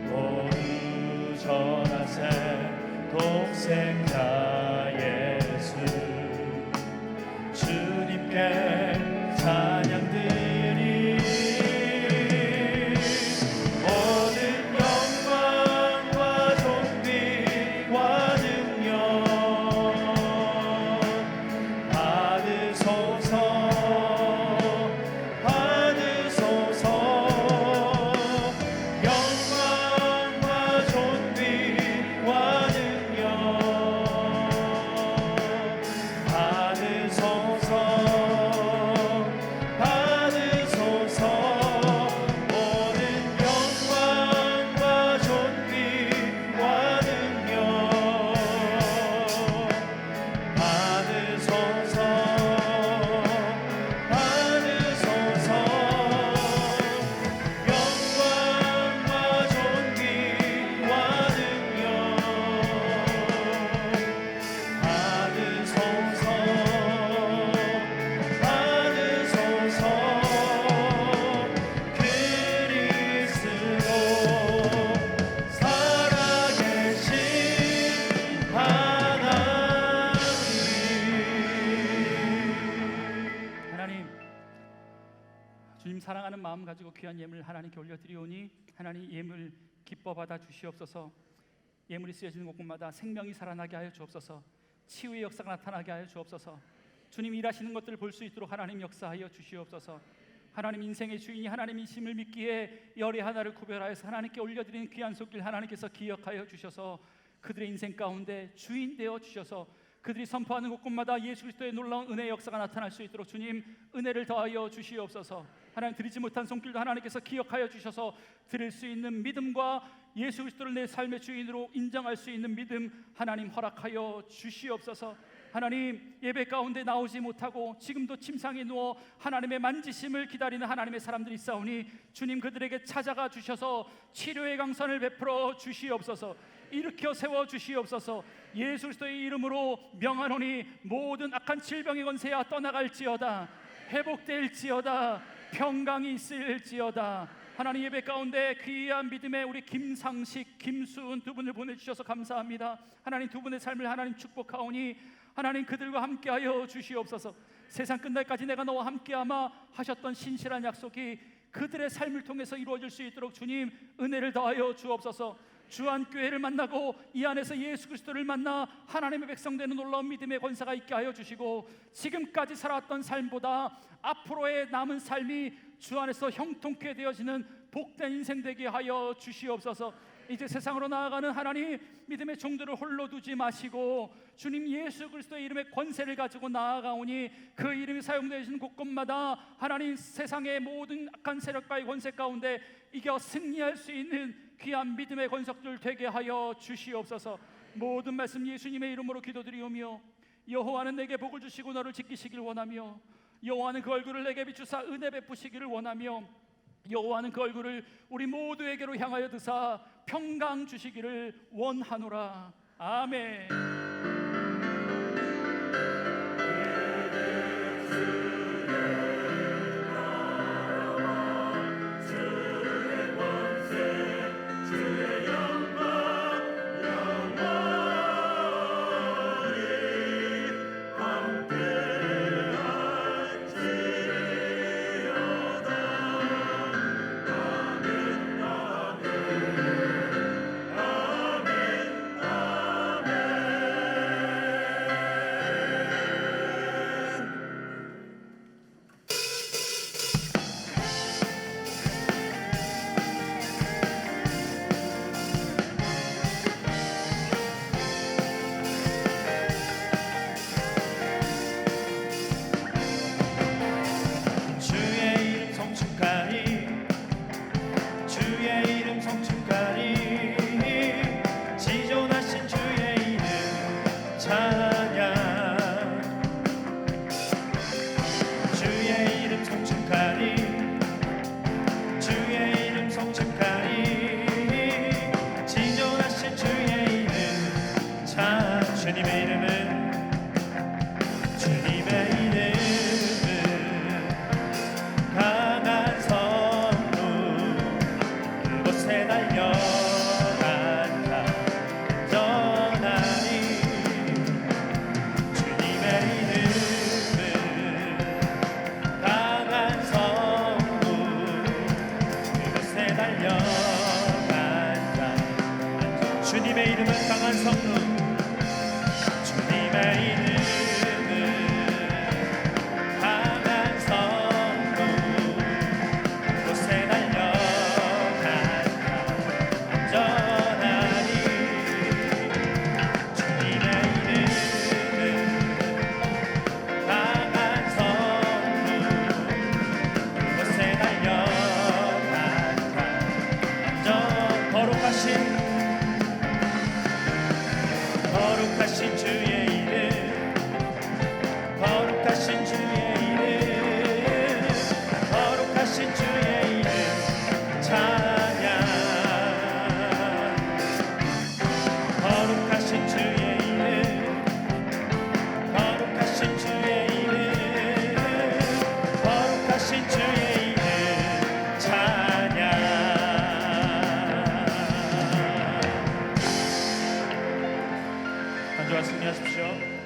모두 전하세 동생자 예수. 주님께 찬양 드리. 모든 영광과 존귀와 능력 받으소서. 받으소서. 영광과 존귀와 능력 받으소서. 받으소서. 모든 영광과 존귀와 능력 받으소서. 받으소서. 영광과 존귀와 능력 받으소서. 받으소서. 그리스도 살아계신 하나님. 주님 사랑하는 마음 가지고 귀한 예물 하나님께 올려드리오니 하나님 예물 기뻐 받아 주시옵소서. 예물이 쓰여지는 곳곳마다 생명이 살아나게 하여 주옵소서. 치유의 역사가 나타나게 하여 주옵소서. 주님 일하시는 것들을 볼 수 있도록 하나님 역사하여 주시옵소서. 하나님 인생의 주인이 하나님이심을 믿기에 열의 하나를 구별하여서 하나님께 올려드리는 귀한 손길 하나님께서 기억하여 주셔서 그들의 인생 가운데 주인 되어 주셔서 그들이 선포하는 곳곳마다 예수 그리스도의 놀라운 은혜의 역사가 나타날 수 있도록 주님 은혜를 더하여 주시옵소서. 하나님 드리지 못한 손길도 하나님께서 기억하여 주셔서 드릴 수 있는 믿음과 예수 그리스도를 내 삶의 주인으로 인정할 수 있는 믿음 하나님 허락하여 주시옵소서. 하나님 예배 가운데 나오지 못하고 지금도 침상에 누워 하나님의 만지심을 기다리는 하나님의 사람들이 있사오니 주님 그들에게 찾아가 주셔서 치료의 강선을 베풀어 주시옵소서. 일으켜 세워 주시옵소서. 예수 그리스도의 이름으로 명하노니 모든 악한 질병의 권세야 떠나갈지어다. 회복될지어다. 평강이 있을지어다. 하나님 예배 가운데 귀한 믿음의 우리 김상식, 김수은 두 분을 보내주셔서 감사합니다. 하나님 두 분의 삶을 하나님 축복하오니 하나님 그들과 함께하여 주시옵소서. 세상 끝날까지 내가 너와 함께하마 하셨던 신실한 약속이 그들의 삶을 통해서 이루어질 수 있도록 주님 은혜를 더하여 주옵소서. 주안교회를 만나고 이 안에서 예수 그리스도를 만나 하나님의 백성 되는 놀라운 믿음의 권세가 있게 하여 주시고 지금까지 살아왔던 삶보다 앞으로의 남은 삶이 주 안에서 형통케 되어지는 복된 인생 되게 하여 주시옵소서. 이제 세상으로 나아가는 하나님 믿음의 종들을 홀로 두지 마시고 주님 예수 그리스도의 이름의 권세를 가지고 나아가오니 그 이름이 사용되시는 곳곳마다 하나님 세상의 모든 악한 세력과의 권세 가운데 이겨 승리할 수 있는 귀한 믿음의 권속들 되게 하여 주시옵소서. 모든 말씀 예수님의 이름으로 기도드리오며 여호와는 내게 복을 주시고 너를 지키시길 원하며 여호와는 그 얼굴을 내게 비추사 은혜 베푸시기를 원하며 여호와는 그 얼굴을 우리 모두에게로 향하여 드사 평강 주시기를 원하노라. 아멘. 주님의 이름은 강한 성루 그곳에 달려간다 전하니 주님의 이름은 강한 성루 그곳에 달려간다 주님의 이름은 강한 성루 거룩하신 주의 이름 거룩하신 주의 이름 거룩하신 주의 이름 찬양 거룩하신 주의 이름 거룩하신 주의 이름 거룩하신 주의 이름 찬양 승리하십시오.